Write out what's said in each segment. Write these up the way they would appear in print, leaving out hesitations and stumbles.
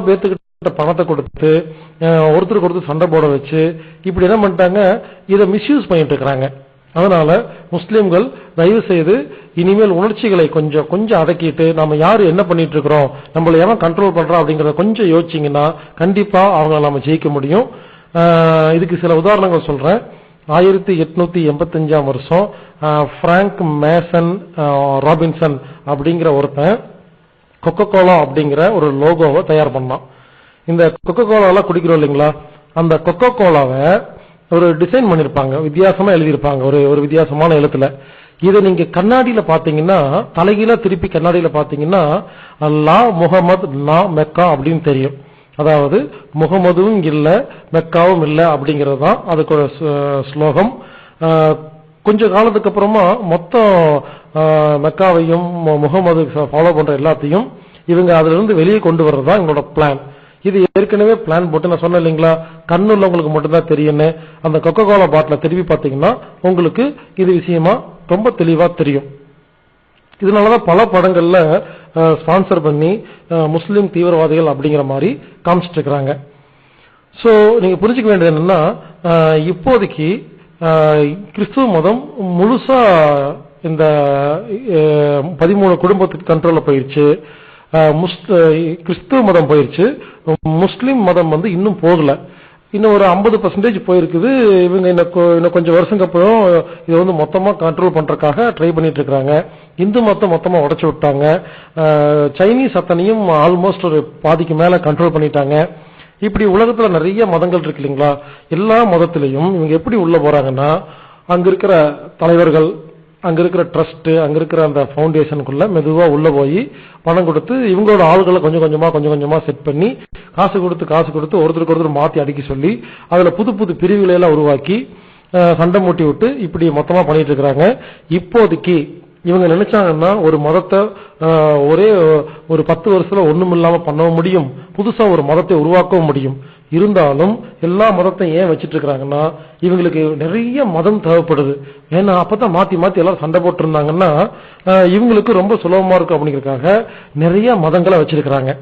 பேத்துக்கிட்ட பணத்தை கொடுத்து ஒருத்தருக்கு ஒருத்தர் சண்டை போட வச்சு இப்படி என்ன பண்ணிட்டாங்க, இதை மிஸ்யூஸ் பண்ணிட்டு இருக்கிறாங்க. அதனால முஸ்லிம்கள் தயவு செய்து இனிமேல் உணர்ச்சிகளை கொஞ்சம் கொஞ்சம் அடக்கிட்டு நம்ம யாரு என்ன பண்ணிட்டு இருக்கிறோம், நம்மள எவன் கண்ட்ரோல் பண்றோம் அப்படிங்கறத கொஞ்சம் யோசிச்சீங்கன்னா கண்டிப்பா அவங்க நம்ம ஜெயிக்க முடியும். இதுக்கு சில உதாரணங்கள் சொல்றேன். 1885 வருஷம் பிராங்க் மேசன் ராபின்சன் அப்படிங்கிற ஒருத்தன் கொக்கோ கோலா அப்படிங்கிற ஒரு லோகோவை தயார் பண்ணான். இந்த கொக்கோ கோலாவெல்லாம் குடிக்கிறோம் இல்லைங்களா, அந்த கொக்கோ கோலாவை ஒரு டிசைன் பண்ணிருப்பாங்க, வித்தியாசமா எழுதியிருப்பாங்க ஒரு வித்தியாசமான எழுத்துல. இதை நீங்க கண்ணாடியில பாத்தீங்கன்னா, தலைகீழ திருப்பி கண்ணாடியில பாத்தீங்கன்னா லா முகமது நா மெக்கா அப்படின்னு தெரியும். அதாவது முகமதுவும் இல்ல மெக்காவும் இல்ல அப்படிங்கிறது தான் அதுக்கு ஒரு ஸ்லோகம். கொஞ்ச காலத்துக்கு அப்புறமா மொத்தம் மெக்காவையும் முகமது ஃபாலோ பண்ற எல்லாத்தையும் இவங்க அதுல இருந்து வெளியே கொண்டு வர்றதுதான் எங்களோட பிளான். இது ஏற்கனவே பிளான் போட்டு நான் சொன்னேன் இல்லைங்களா, கண்ணுள்ளவங்களுக்கு மட்டும்தான் தெரியும்னு. அந்த கொக்கோ கோலா பாட்டில திருப்பி பாத்தீங்கன்னா உங்களுக்கு இது விஷயமா ரொம்ப தெளிவா தெரியும். இதனாலதான் பல படங்கள்ல ஸ்பான்சர் பண்ணி முஸ்லிம் தீவிரவாதிகள் அப்படிங்கிற மாதிரி காமிச்சிட்டு இருக்கிறாங்க. சோ நீங்க புரிஞ்சுக்க வேண்டியது என்னன்னா, இப்போதைக்கு கிறிஸ்துவ மதம் முழுசா இந்த 13 குடும்பத்துக்கு கண்ட்ரோல்ல போயிருச்சு. கிறிஸ்துவ மதம் போயிருச்சு, முஸ்லிம் மதம் இன்னும் போகல. இன்னும் ஒரு 50% போயிருக்குது. இவங்க இன்னும் கொஞ்சம் வருஷங்க அப்புறம் இது மொத்தமா கண்ட்ரோல் பண்றதுக்காக ட்ரை பண்ணிட்டு இருக்காங்க. இந்து மதம் மொத்தமா உடைச்சு விட்டாங்க. சைனீஸ் அத்தனையும் ஆல்மோஸ்ட் ஒரு பாதிக்கு மேல கண்ட்ரோல் பண்ணிட்டாங்க. இப்படி உலகத்துல நிறைய மதங்கள் இருக்கு இல்லைங்களா, எல்லா மதத்திலையும் இவங்க எப்படி உள்ள போறாங்கன்னா, அங்க இருக்கிற தலைவர்கள், அங்க இருக்கிற ட்ரஸ்ட், அங்க இருக்கிற அந்த பவுண்டேஷனுக்குள்ள மெதுவா உள்ள போய் பணம் கொடுத்து இவங்களோட ஆளுகளை கொஞ்சம் கொஞ்சமா செட் பண்ணி காசு கொடுத்து ஒருத்தருக்கு ஒருத்தர் மாத்தி அடிக்க சொல்லி அதுல புது புது பிரிவுகளை எல்லாம் உருவாக்கி சண்டை மூட்டி விட்டு இப்படி மொத்தமா பண்ணிட்டு இருக்காங்க. இப்போதைக்கு இவங்க நினைச்சாங்கன்னா ஒரு மதத்தை ஒரே ஒரு 10 வருஷத்துல ஒண்ணும் இல்லாம பண்ணவும் முடியும், புதுசா ஒரு மதத்தை உருவாக்கவும் முடியும். இருந்தாலும் எல்லா மதத்தையும் ஏன் வச்சிட்டு இருக்காங்கன்னா, இவங்களுக்கு நிறைய மதம் தேவைப்படுது. ஏன்னா அப்பதான் மாத்தி எல்லாரும் சண்டை போட்டு இருந்தாங்கன்னா இவங்களுக்கு ரொம்ப சுலபமா இருக்கும் அப்படிங்கறதுக்காக நிறைய மதங்களை வச்சிருக்கிறாங்க.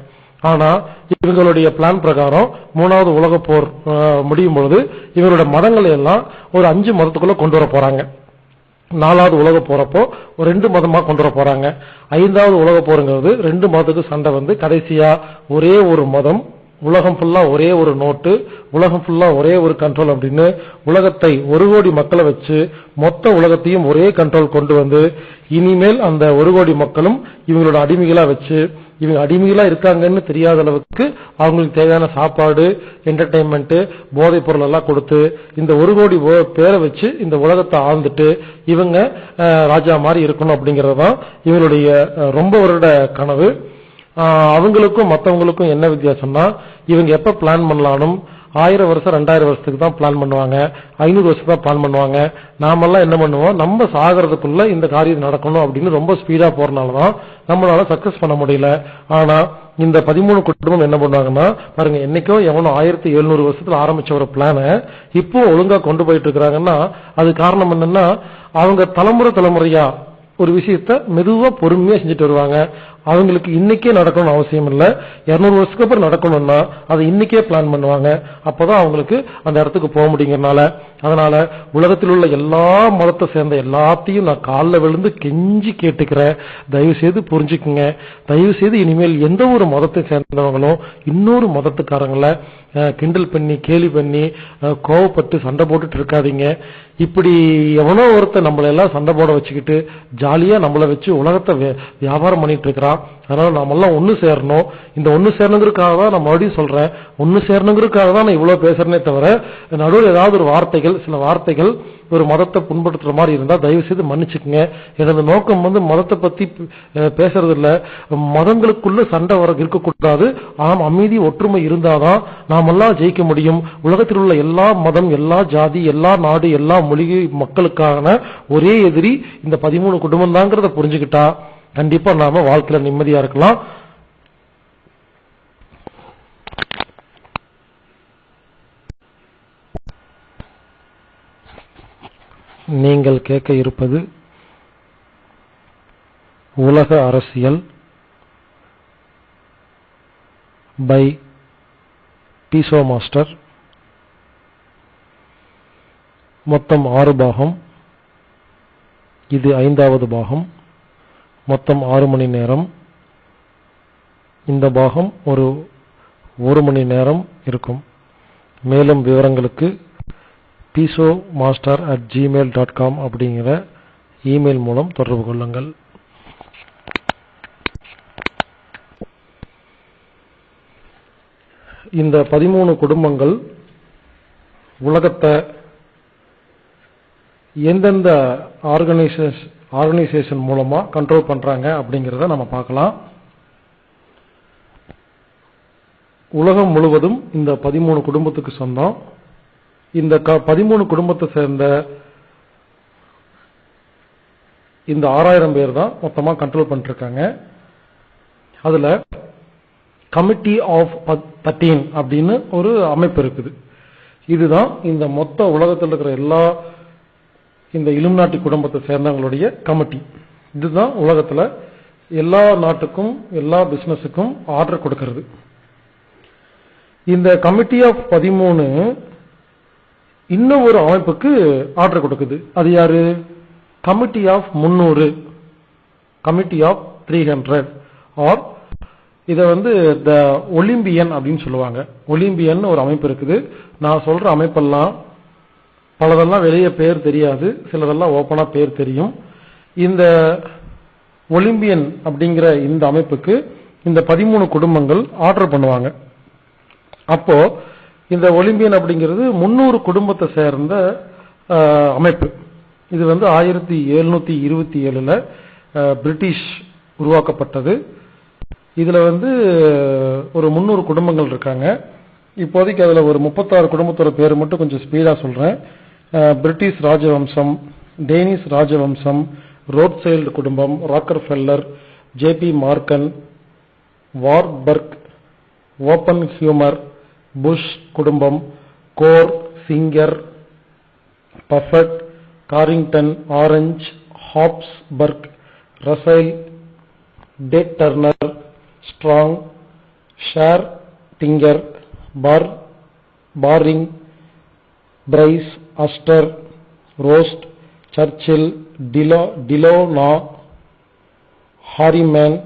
ஆனா இவங்களுடைய பிளான் பிரகாரம் 3வது உலக போர் முடியும் பொழுது இவங்களுடைய மதங்களை எல்லாம் ஒரு 5 மதத்துக்குள்ள கொண்டு வர போறாங்க. 4வது உலக போறப்போ ஒரு 2 மதமா கொண்டு வர போறாங்க. 5வது உலக போருங்கிறது 2 மதத்துக்கு சண்டை கடைசியா ஒரே ஒரு மதம், உலகம் ஃபுல்லா ஒரே ஒரு நோட்டு, உலகம் ஃபுல்லா ஒரே ஒரு கண்ட்ரோல் அப்படின்னு உலகத்தை 1 கோடி மக்களை வச்சு மொத்த உலகத்தையும் ஒரே கண்ட்ரோல் கொண்டு வந்து இனிமேல் அந்த 1 கோடி மக்களும் இவங்களோட அடிமைகளா வச்சு இவங்க அடிமைகளா இருக்காங்கன்னு தெரியாத அளவுக்கு அவங்களுக்கு தேவையான சாப்பாடு, என்டர்டைன்மெண்ட், போதைப் பொருள் எல்லாம் கொடுத்து இந்த 1 கோடி பேரை வச்சு இந்த உலகத்தை ஆழ்ந்துட்டு இவங்க ராஜா மாதிரி இருக்கணும் அப்படிங்கறதுதான் இவங்களுடைய ரொம்ப வருட கனவு. அவங்களுக்கும் மற்றவங்களுக்கும் என்ன வித்தியாசம்னா, இவங்க எப்ப பிளான் பண்ணலாலும் 1000 வருஷம் 2000 வருஷத்துக்கு தான் பிளான் பண்ணுவாங்க, 500 வருஷத்துக்கு தான் பிளான் பண்ணுவாங்க. நாமெல்லாம் என்ன பண்ணுவோம், நம்ம சாகிறதுக்குள்ள இந்த காரியம் நடக்கணும் அப்படின்னு ரொம்ப ஸ்பீடா போறதுனாலதான் நம்மளால சக்சஸ் பண்ண முடியல. ஆனா இந்த 13 குடும்பம் என்ன பண்ணுவாங்கன்னா, பாருங்க என்னைக்கோ எவனோ 1700 வருஷத்துல ஆரம்பிச்ச ஒரு பிளான இப்போ ஒழுங்கா கொண்டு போயிட்டு இருக்காங்கன்னா அது காரணம் என்னன்னா, அவங்க தலைமுறையா ஒரு விஷயத்த மெதுவா பொறுமையா செஞ்சுட்டு வருவாங்க. அவங்களுக்கு இன்னைக்கே நடக்கணும்னு அவசியம் இல்ல, 200 வருஷத்துக்கு அப்புறம் நடக்கணும்னா அதை இன்னைக்கே பிளான் பண்ணுவாங்க. அப்பதான் அவங்களுக்கு அந்த இடத்துக்கு போக முடியுங்கனால. அதனால உலகத்தில் உள்ள எல்லா மதத்தை சேர்ந்த எல்லாத்தையும் நான் காலில் விழுந்து கெஞ்சி கேட்டுக்கிறேன், தயவு செய்து புரிஞ்சுக்குங்க. தயவு செய்து இனிமேல் எந்த ஒரு மதத்தை சேர்ந்தவங்களும் இன்னொரு மதத்துக்காரங்களை கிண்டல் பண்ணி கேலி பண்ணி கோவப்பட்டு சண்டை போட்டுட்டு இருக்காதீங்க. இப்படி எவனோ ஒருத்தர் நம்மள எல்லாம் சண்டை போட வச்சுக்கிட்டு ஜாலியா நம்மளை வச்சு உலகத்தை வியாபாரம் பண்ணிட்டு இருக்கிறான். அதனால நாமெல்லாம் ஒண்ணு சேரணும். இந்த ஒண்ணு சேரணுங்கிறதுக்காக தான் நான் மறுபடியும் சொல்றேன், ஒண்ணு சேரணுங்கிறதுக்காக தான் நான் இவ்வளவு பேசுறேனே தவிர நடுவில் ஏதாவது ஒரு சில வார்த்தைகள் ஒரு மதத்தை புண்படுத்துற மாதிரி இருந்தா தயவு செய்து மன்னிச்சுக்குங்க. எனது நோக்கம் மதத்தை பத்தி பேசுறது இல்ல, மதங்களுக்குள்ள சண்டை வர இருக்கக்கூடாது. ஆம், அமைதி ஒற்றுமை இருந்தாதான் நாமெல்லாம் ஜெயிக்க முடியும். உலகத்தில் உள்ள எல்லா மதம், எல்லா ஜாதி, எல்லா நாடு, எல்லா மொழி மக்களுக்கான ஒரே எதிரி இந்த 13 குடும்பம் தாங்கிறத புரிஞ்சுக்கிட்டா கண்டிப்பா நாம வாழ்க்கையில நிம்மதியா இருக்கலாம். நீங்கள் கேட்க இருப்பது உலக அரசியல் பை பீசோ மாஸ்டர். மொத்தம் 6 பாகம். இது 5வது பாகம். மொத்தம் 6 மணி நேரம். இந்த பாகம் ஒரு 1 மணி நேரம் இருக்கும். மேலும் விவரங்களுக்கு pisomaster@gmail.com அப்படிங்கிற இமெயில் மூலம் தொடர்பு கொள்ளுங்கள். இந்த 13 குடும்பங்கள் உலகத்தை எந்தெந்த ஆர்கனைசேஷன் மூலமா கண்ட்ரோல் பண்றாங்க அப்படிங்கறத நம்ம பார்க்கலாம். உலகம் முழுவதும் இந்த 13 குடும்பத்துக்கு சொந்தம். இந்த 13 குடும்பத்தை சேர்ந்த இந்த 6000 பேர் தான் மொத்தமா கண்ட்ரோல் பண்ணிட்டு இருக்காங்க. அதுல கமிட்டி ஆஃப் 13 அப்படின்னு ஒரு அமைப்பு இருக்குது. இதுதான் இந்த மொத்த உலகத்தில் இருக்கிற எல்லா இந்த இலுமினாட்டி குடும்பத்தை சேர்ந்தவங்களுடைய கமிட்டி. இதுதான் உலகத்துல எல்லா நாட்டுக்கும் எல்லா பிசினஸுக்கும் ஆர்டர் கொடுக்கிறது. இந்த கமிட்டி ஆஃப் 13 இன்னும் ஒரு அமைப்புக்கு ஆர்டர் கொடுக்குது. அது யாரு? Committee of 300, committee of 300 or இத த ஒலிம்பியன் அப்படின்னு சொல்லுவாங்க. ஒலிம்பியன் ஒரு அமைப்பு இருக்குது. நான் சொல்ற அமைப்பெல்லாம் பலதெல்லாம் வெளியே பேர் தெரியாது, சிலதெல்லாம் ஓப்பனா பேர் தெரியும். இந்த ஒலிம்பியன் அப்படிங்கிற இந்த அமைப்புக்கு இந்த 13 குடும்பங்கள் ஆர்டர் பண்ணுவாங்க. அப்போ இந்த ஒலிம்பியன் அப்படிங்கிறது 300 குடும்பத்தை சேர்ந்த அமைப்பு. இது 1727 பிரிட்டிஷ் உருவாக்கப்பட்டது. இதுல ஒரு 300 குடும்பங்கள் இருக்காங்க. இப்போதைக்கு அதுல ஒரு 36 குடும்பத்தோட பேர் மட்டும் கொஞ்சம் ஸ்பீடா சொல்றேன். பிரிட்டிஷ் ராஜவம்சம், டேனிஷ் ராஜவம்சம், ரோத்சைல்டு குடும்பம், Rockefeller, J P Morgan, Warburg, Oppenheimer, Bush குடும்பம், Gore, Singer, Buffett, Carrington, Orange, Habsburg, Russell, Ted Turner, Strong, ஷேர் டிங்கர், பாரிங், பிரைஸ், அஸ்டர், ரோஸ்ட், சர்ச்சில், டிலோனா, ஹாரிமேன்,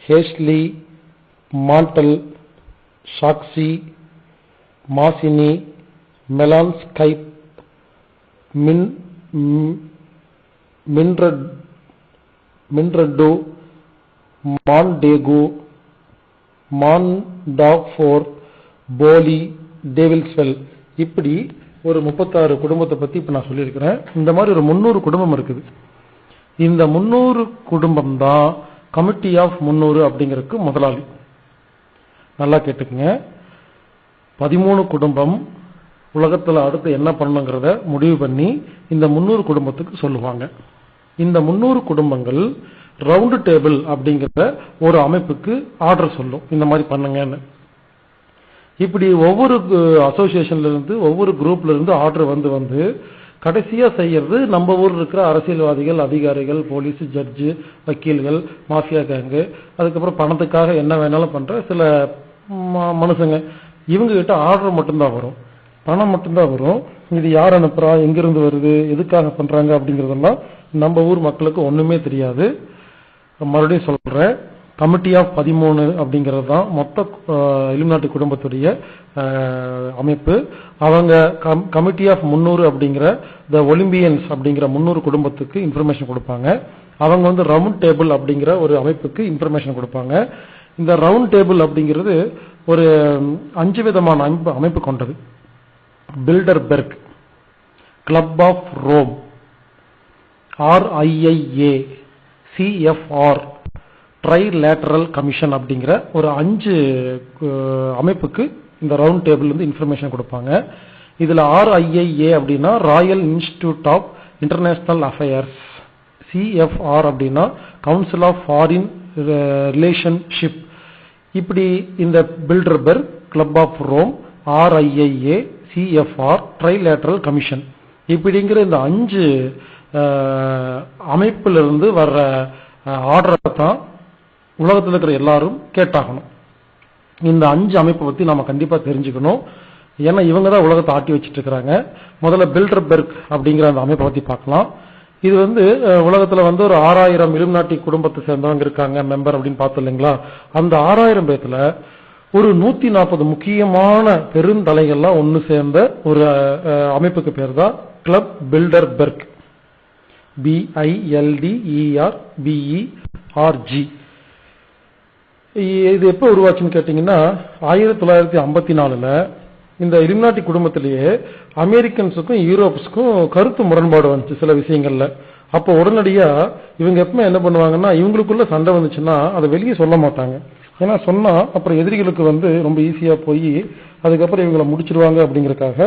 ஹேஸ்லி, மாண்டல், சாக்சி, மாசினி, மெலான்ஸ்கைப், மின்ரட்டு, மான்டேகு, மான்டாக்ஃபோர், போலி, டேவில்ஸ்வெல், இப்படி ஒரு 36 குடும்பத்தை பத்தி இப்ப நான் சொல்லியிருக்கிறேன். இந்த மாதிரி ஒரு 300 குடும்பம் இருக்குது. இந்த 300 குடும்பம் தான் கமிட்டி ஆஃப் 300 அப்படிங்கிறதுக்கு முதலாளி. நல்லா கேட்டுக்குங்க. 13 குடும்பம் உலகத்துல அடுத்து என்ன பண்ணணுங்கிறத முடிவு பண்ணி இந்த 300 குடும்பத்துக்கு சொல்லுவாங்க. இந்த 300 குடும்பங்கள் ரவுண்ட் டேபிள் அப்படிங்கிற ஒரு அமைப்புக்கு ஆர்டர் சொல்லும், இந்த மாதிரி பண்ணுங்கன்னு. இப்படி ஒவ்வொரு அசோசியேஷன்ல இருந்து ஒவ்வொரு குரூப்ல இருந்து ஆர்டர் வந்து கடைசியா செய்யறது நம்ம ஊர்ல இருக்கிற அரசியல்வாதிகள், அதிகாரிகள், போலீஸ், ஜட்ஜு, வக்கீல்கள், மாஃபியா கேங்கு, அதுக்கப்புறம் பணத்துக்காக என்ன வேணாலும் பண்ற சில மனுஷங்க. இவங்க கிட்ட ஆர்டர் மட்டும்தான் வரும், பணம் மட்டும்தான் வரும். இது யார் அனுப்புறா, எங்கிருந்து வருது, எதுக்காக பண்றாங்க அப்படிங்கறதெல்லாம் நம்ம ஊர் மக்களுக்கு ஒண்ணுமே தெரியாது. மறுபடியும் சொல்றேன், கமிட்டி ஆஃப் 13 அப்படிங்கிறது தான் மொத்த இலுமினாட்டி குடும்பத்துடைய அமைப்பு. அவங்க கமிட்டி ஆஃப் 300 அப்படிங்கிற த ஒலிம்பியன்ஸ் அப்படிங்கிற 300 குடும்பத்துக்கு இன்ஃபர்மேஷன் கொடுப்பாங்க. அவங்க ரவுண்ட் டேபிள் அப்படிங்கிற ஒரு அமைப்புக்கு இன்ஃபர்மேஷன் கொடுப்பாங்க. இந்த ரவுண்ட் டேபிள் அப்படிங்கிறது ஒரு 5 விதமான அமைப்பு கொண்டது. Bilderberg, Club of Rome, RIIA, CFR, Trilateral Commission அப்படிங்கிற ஒரு 5 அமைப்புக்கு இந்த ரவுண்ட் டேபிள் இன்ஃபர்மேஷன் கொடுப்பாங்க. இதுல RIIA அப்படின்னா Royal Institute of International Affairs, CFR அப்படின்னா கவுன்சில் ஆஃப் ஃபாரின் ரிலேஷன்ஷிப். இப்படி இந்த Bilderberg, Club of Rome, RIIA, CFR, Trilateral Commission இப்படிங்கிற இந்த 5 அமைப்பிலிருந்து வர்ற ஆர்டரை தான் உலகத்தில் இருக்கிற எல்லாரும் கேட்டாகணும். இந்த 5 அமைப்பை பத்தி நாம கண்டிப்பா தெரிஞ்சுக்கணும். ஏன்னா இவங்க தான் உலகத்தை ஆட்டி வச்சிட்டு இருக்காங்க. முதல்ல பில்டர்பெர்க் அப்படிங்கிற அந்த அமைப்பை பத்தி பார்க்கலாம். இது உலகத்துல ஒரு 6000 இலுமினாட்டி குடும்பத்தை சேர்ந்தவங்க இருக்காங்க மெம்பர் அப்படின்னு பார்த்தோம் இல்லைங்களா. அந்த 6000 பேத்துல ஒரு 140 முக்கியமான பெருந்தலைகள்லாம் ஒன்னு சேர்ந்த ஒரு அமைப்புக்கு பேர் தான் கிளப் பில்டர்பெர்க். BILDERBERG. இது எப்ப உருவாச்சுன்னு கேட்டீங்கன்னா 1954ல இந்த இலுமினாட்டி குடும்பத்திலேயே அமெரிக்கன்ஸுக்கும் யூரோப்ஸுக்கும் கருத்து முரண்பாடு வந்துச்சு சில விஷயங்கள்ல. அப்போ உடனடியா இவங்க எப்பவுமே என்ன பண்ணுவாங்கன்னா, இவங்களுக்குள்ள சண்டை வந்துச்சுன்னா அதை வெளியே சொல்ல மாட்டாங்க. ஏன்னா சொன்னா அப்புறம் எதிரிகளுக்கு ரொம்ப ஈஸியா போய் அதுக்கப்புறம் இவங்களை முடிச்சிருவாங்க அப்படிங்கறதுக்காக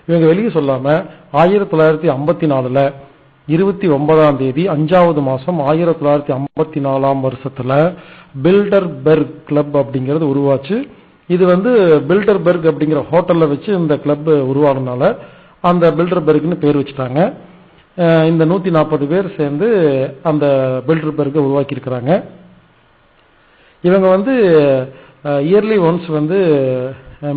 இவங்க வெளியே சொல்லாம 1954ல 29ஆம் தேதி 5வது மாசம் 1954ஆம் வருஷத்துல பில்டர்பெர்க் கிளப் அப்படிங்கிறது உருவாச்சு. இது பில்டர்பெர்க் அப்படிங்கிற ஹோட்டல்ல வச்சு இந்த கிளப் உருவானனால அந்த பில்டர்பெர்க்னு பேர் வச்சுட்டாங்க. இந்த 140 பேர் சேர்ந்து அந்த பில்டர்பெர்க்கை உருவாக்கி இருக்கிறாங்க. இவங்க இயர்லி ஒன்ஸ்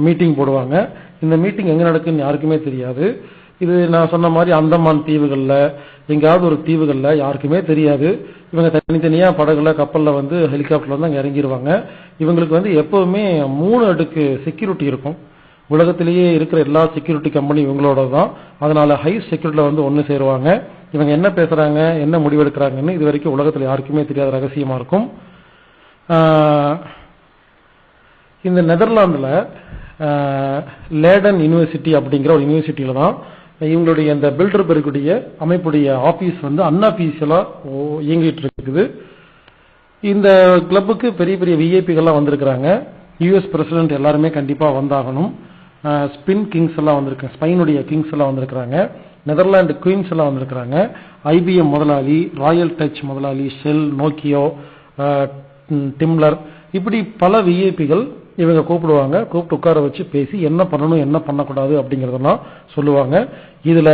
மீட்டிங் போடுவாங்க. இந்த மீட்டிங் எங்க நடக்குன்னு யாருக்குமே தெரியாது. இது நான் சொன்ன மாதிரி அந்தமான் தீவுகள்ல எங்கேயாவது ஒரு தீவுகள்ல யாருக்குமே தெரியாது. இவங்க தனித்தனியா படகுல கப்பல்ல ஹெலிகாப்டர்ல தான் இறங்கிடுவாங்க. இவங்களுக்கு எப்பவுமே 3 அடுக்கு செக்யூரிட்டி இருக்கும். உலகத்திலேயே இருக்கிற எல்லா செக்யூரிட்டி கம்பெனி இவங்களோட தான். அதனால ஹை செக்யூரிட்டில ஒன்னு சேருவாங்க. இவங்க என்ன பேசுறாங்க, என்ன முடிவெடுக்கிறாங்கன்னு இது வரைக்கும் உலகத்துல யாருக்குமே தெரியாத ரகசியமா இருக்கும். இந்த நெதர்லாந்துல லேடன் யூனிவர்சிட்டி அப்படிங்கிற ஒரு யூனிவர்சிட்டியில தான் இவங்களுடைய இந்த பில்டர்பெர்க்குடைய அமைப்புடைய ஆபீஸ் அன்அபிஷியலா இயங்கிட்டு இருக்குது. இந்த கிளப்புக்கு பெரிய பெரிய விஐபிகள்லாம் வந்திருக்கிறாங்க. யுஎஸ் பிரசிடென்ட் எல்லாருமே கண்டிப்பா வந்தாகணும். ஸ்பின் கிங்ஸ் எல்லாம் வந்திருக்காங்க, ஸ்பெயினுடைய கிங்ஸ் எல்லாம் வந்திருக்கிறாங்க, நெதர்லாந்து குயின்ஸ் எல்லாம் வந்திருக்கிறாங்க, ஐபிஎம் முதலாளி, ராயல் டச் முதலாளி, ஷெல், நோக்கியோ, டிம்லர், இப்படி பல விஐபிகள் இவங்க கூப்பிடுவாங்க. கூப்பிட்டு உட்கார வச்சு பேசி என்ன பண்ணணும் என்ன பண்ணக்கூடாது அப்படிங்கறதெல்லாம் சொல்லுவாங்க. இதுல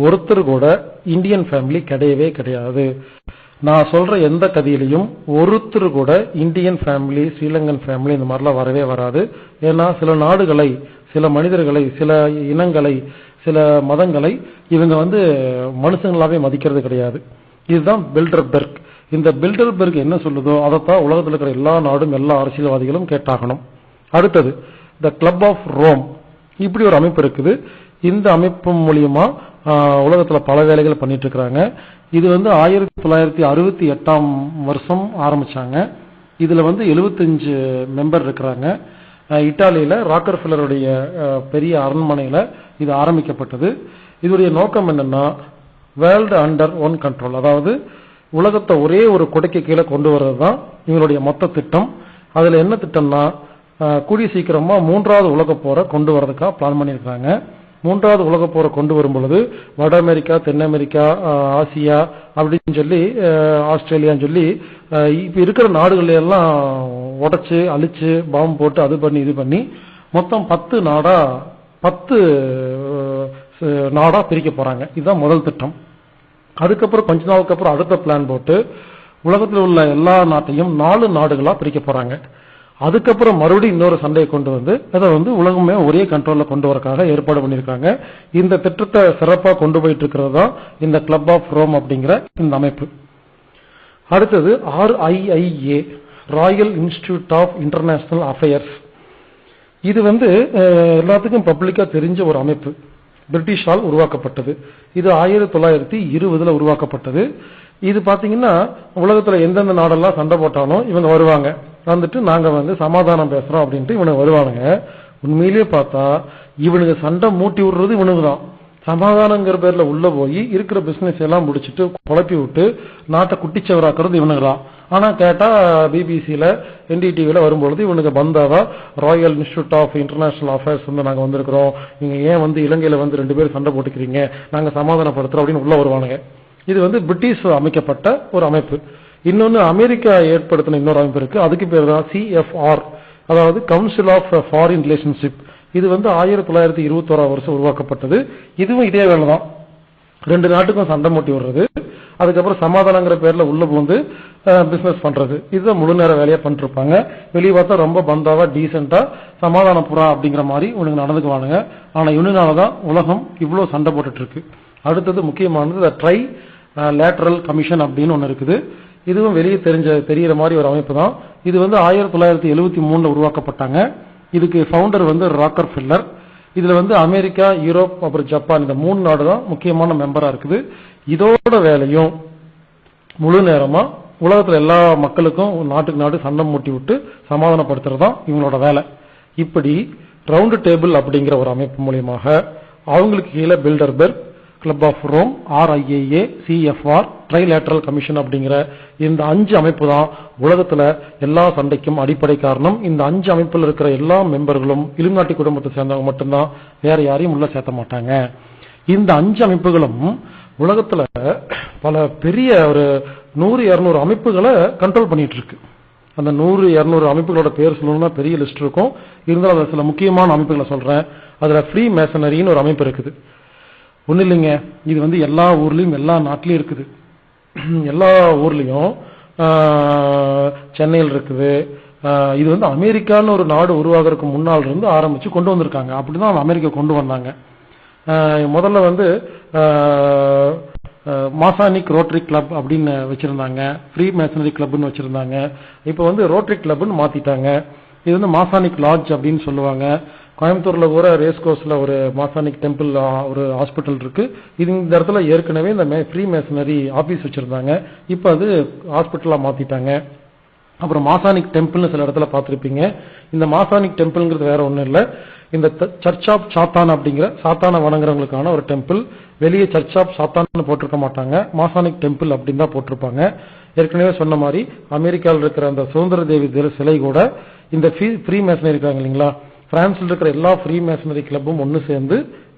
ஒருத்தர் கூட இந்தியன் ஃபேமிலி கிடையவே கிடையாது. நான் சொல்ற எந்த கதையிலையும் ஒருத்தர் கூட இந்தியன் ஃபேமிலி, ஸ்ரீலங்கன் ஃபேமிலி இந்த மாதிரிலாம் வரவே வராது. ஏன்னா சில நாடுகளை, சில மனிதர்களை, சில இனங்களை, சில மதங்களை இவங்க மனுஷங்களாவே மதிக்கிறது கிடையாது. இதுதான் பில்டர்பெர்க். இந்த பில்டர்பெர்க் என்ன சொல்லுதோ அதைத்தான் உலகத்தில் இருக்கிற எல்லா நாடும் எல்லா அரசியல்வாதிகளும் கேட்டாகணும். அடுத்தது த கிளப் ஆஃப் ரோம். இப்படி ஒரு அமைப்பு இருக்குது. இந்த அமைப்பு மூலியமா உலகத்துல பல வேலைகள் பண்ணிட்டு இருக்கிறாங்க. இது 1968ஆம் வருஷம் ஆரம்பிச்சாங்க. இதுல 75 மெம்பர் இருக்கிறாங்க. இத்தாலியில ராக்கர்ஃபெல்லருடைய பெரிய அரண்மனையில இது ஆரம்பிக்கப்பட்டது. இதோடைய நோக்கம் என்னன்னா, வேர்ல்டு அண்டர் ஒன் கண்ட்ரோல், அதாவது உலகத்தை ஒரே ஒரு கொடைக்கு கீழே கொண்டு வர்றது தான் இவங்களுடைய மொத்த திட்டம். அதுல என்ன திட்டம்னா, கூடிய சீக்கிரமா 3வது உலக போரை கொண்டு வரதுக்காக பிளான் பண்ணியிருக்காங்க. 3வது உலக போரை கொண்டு வரும் பொழுது வட அமெரிக்கா, தென் அமெரிக்கா, ஆசியா அப்படின்னு சொல்லி, ஆஸ்திரேலியான்னு சொல்லி இப்ப இருக்கிற நாடுகள் எல்லாம் உடைச்சு அழிச்சு பாம்பு போட்டு அது பண்ணி இது பண்ணி மொத்தம் 10 நாடா பிரிக்க போறாங்க. இதுதான் முதல் திட்டம். அதுக்கப்புறம் கொஞ்ச நாளுக்கு அப்புறம் அடுத்த பிளான் போட்டு உலகத்தில் உள்ள எல்லா நாட்டையும் 4 நாடுகளா பிரிக்க போறாங்க. அதுக்கப்புறம் மறுபடியும் இன்னொரு சண்டையை கொண்டு அதை உலகமே ஒரே கண்ட்ரோல்ல கொண்டு வரக்காக ஏற்பாடு பண்ணிருக்காங்க. இந்த திட்டத்தை சிறப்பா கொண்டு போயிட்டு இருக்கிறது தான் இந்த கிளப் ஆஃப் ரோம் அப்படிங்கிற இந்த அமைப்பு. அடுத்தது RIIA, Royal Institute of International Affairs. இது எல்லாத்துக்கும் பப்ளிக்கா தெரிஞ்ச ஒரு அமைப்பு. பிரிட்டிஷால் உருவாக்கப்பட்டது. இது 1920ல உருவாக்கப்பட்டது. இது பாத்தீங்கன்னா உலகத்துல எந்தெந்த நாடெல்லாம் சண்டை போட்டாலும் இவங்க வருவாங்க. வந்துட்டு நாங்க சமாதானம் பேசுறோம் அப்படின்ட்டு இவனுக்கு வருவானுங்க. உண்மையிலேயே பார்த்தா இவனுக்கு சண்டை மூட்டி விடுறது இவனுக்கு தான். சமாதானங்கிற பேர்ல உள்ள போய் இருக்கிற பிசினஸ் எல்லாம் முடிச்சுட்டு குழப்பி விட்டு நாட்டை குட்டிச்சவராக்குறது இவனுக்கு தான். ஆனா கேட்டா பிபிசியில, NDTVல வரும்பொழுது இவனுக்கு பந்தாவா Royal Institute of International Affairs நாங்க வந்திருக்கிறோம், நீங்க ஏன் இலங்கையில 2 பேர் சண்டை போட்டுக்கிறீங்க, நாங்க சமாதானப்படுத்துறோம் அப்படின்னு உள்ள வருவானுங்க. இது பிரிட்டிஷ் அமைக்கப்பட்ட ஒரு அமைப்பு. இன்னொன்னு அமெரிக்கா ஏற்படுத்தின இன்னொரு அமைப்பு இருக்கு. அதுக்கு பேர் தான் CFR, அதாவது கவுன்சில் ஆஃப் ஃபாரின் ரிலேஷன்ஷிப். இது 1921ஆம் வருஷம் உருவாக்கப்பட்டது. இதுவும் இதே வேலை தான். 2 நாட்டுக்கும் சண்டை மூட்டி விடுறது. அதுக்கப்புறம் சமாதானங்கிற பேர்ல உள்ள வந்து பிசினஸ் பண்றது, இதுதான் முழு நேர வேலையா பண்ணிட்டு இருப்பாங்க. வெளியே பார்த்தா ரொம்ப பந்தாவா டீசென்டா சமாதான புறா அப்படிங்கிற மாதிரி இவனுக்கு நடந்துக்குவானுங்க. ஆனா இவனாலதான் உலகம் இவ்வளவு சண்டை போட்டுட்டு இருக்கு. அடுத்தது முக்கியமானது ட்ரை லேட்டரல் கமிஷன் அப்படின்னு ஒண்ணு இருக்குது. இதுவும் வெளியே தெரியற மாதிரி ஒரு அமைப்பு தான். இது வந்து 1973 உருவாக்கப்பட்டாங்க. இதுக்கு ஃபவுண்டர் வந்து ராக்கர் ஃபில்லர். இதுல வந்து அமெரிக்கா, யூரோப், அப்புறம் ஜப்பான் இந்த 3 நாடு தான் முக்கியமான மெம்பரா இருக்குது. இதோட வேலையும் முழு நேரமா உலகத்துல எல்லா மக்களுக்கும் நாட்டுக்கு நாடு சண்டை மூட்டி விட்டு சமாதானப்படுத்துறதுதான் இவங்களோட வேலை. இப்படி ரவுண்ட் டேபிள் அப்படிங்கிற ஒரு அமைப்பு மூலியமாக அவங்களுக்கு கீழே Bilderberg, Club of Rome, RIAA, CFR, Trilateral Commission அப்படிங்கிற இந்த 5 அமைப்பு தான் உலகத்துல எல்லா சண்டைக்கும் அடிப்படை காரணம். இந்த 5 அமைப்புல இருக்கிற எல்லா மெம்பர்களும் இலுமினாட்டி குடும்பத்தை சேர்ந்தவங்க மட்டும்தான், வேற யாரையும் உள்ள சேர்த்த மாட்டாங்க. இந்த 5 அமைப்புகளும் உலகத்துல பல பெரிய ஒரு 100-200 அமைப்புகளை கண்ட்ரோல் பண்ணிட்டு இருக்கு. அந்த 100-200 அமைப்புகளோட பேர் சொல்லணும்னா பெரிய லிஸ்ட் இருக்கும். இருந்தாலும் சில முக்கியமான அமைப்புகளை சொல்றேன். அதுல ஃப்ரீ மேசனரின்னு ஒரு அமைப்பு இருக்குது. ஒண்ணு இல்லைங்க, இது வந்து எல்லா ஊர்லயும் எல்லா நாட்டிலயும் இருக்குது. எல்லா ஊர்லயும் சென்னையில் இருக்குது. இது வந்து அமெரிக்கான்னு ஒரு நாடு உருவாகிறதுக்கு முன்னால் இருந்து ஆரம்பிச்சு கொண்டு வந்திருக்காங்க. அப்படிதான் அமெரிக்கா கொண்டு வந்தாங்க. முதல்ல வந்து மாசானிக் ரோட்டரி கிளப் அப்படின்னு வச்சிருந்தாங்க, ஃப்ரீ மேசனரி கிளப்னு வச்சிருந்தாங்க. இப்ப வந்து ரோட்டரி கிளப்னு மாத்திட்டாங்க. இது வந்து மாசானிக் லாட்ஜ் அப்படின்னு சொல்லுவாங்க. கோயம்புத்தூர்ல கூட ரேஸ் கோர்ஸ்ல ஒரு மாசானிக் டெம்பிள் ஒரு ஹாஸ்பிட்டல் இருக்கு. இந்த இடத்துல ஏற்கனவே இந்த ஃப்ரீ மேசனரி ஆபீஸ் வச்சிருந்தாங்க. இப்ப அது ஹாஸ்பிட்டலா மாத்திட்டாங்க. அப்புறம் மாசானிக் டெம்பிள்னு சில இடத்துல பார்த்திருப்பீங்க. இந்த மாசானிக் டெம்பிள்ங்கிறது வேற ஒண்ணும் இல்ல, இந்த சர்ச் ஆஃப் சாத்தான் அப்படிங்கிற சாத்தான வணங்குறவங்களுக்கான ஒரு டெம்பிள். வெளியே சர்ச் ஆஃப் சாத்தான் போட்டிருக்க மாட்டாங்க, மாசானிக் டெம்பிள் அப்படின்னு தான் போட்டிருப்பாங்க. ஏற்கனவே சொன்ன மாதிரி அமெரிக்காவில் இருக்கிற அந்த சுதந்திர தேவி சிலை கூட இந்த ஃப்ரீ மேசனரி இருக்காங்க இல்லைங்களா, பிரான்ஸ்ல இருக்கிற எல்லா ஃப்ரீ மேசனரி கிளப்பும் ஒன்னு சேர்ந்து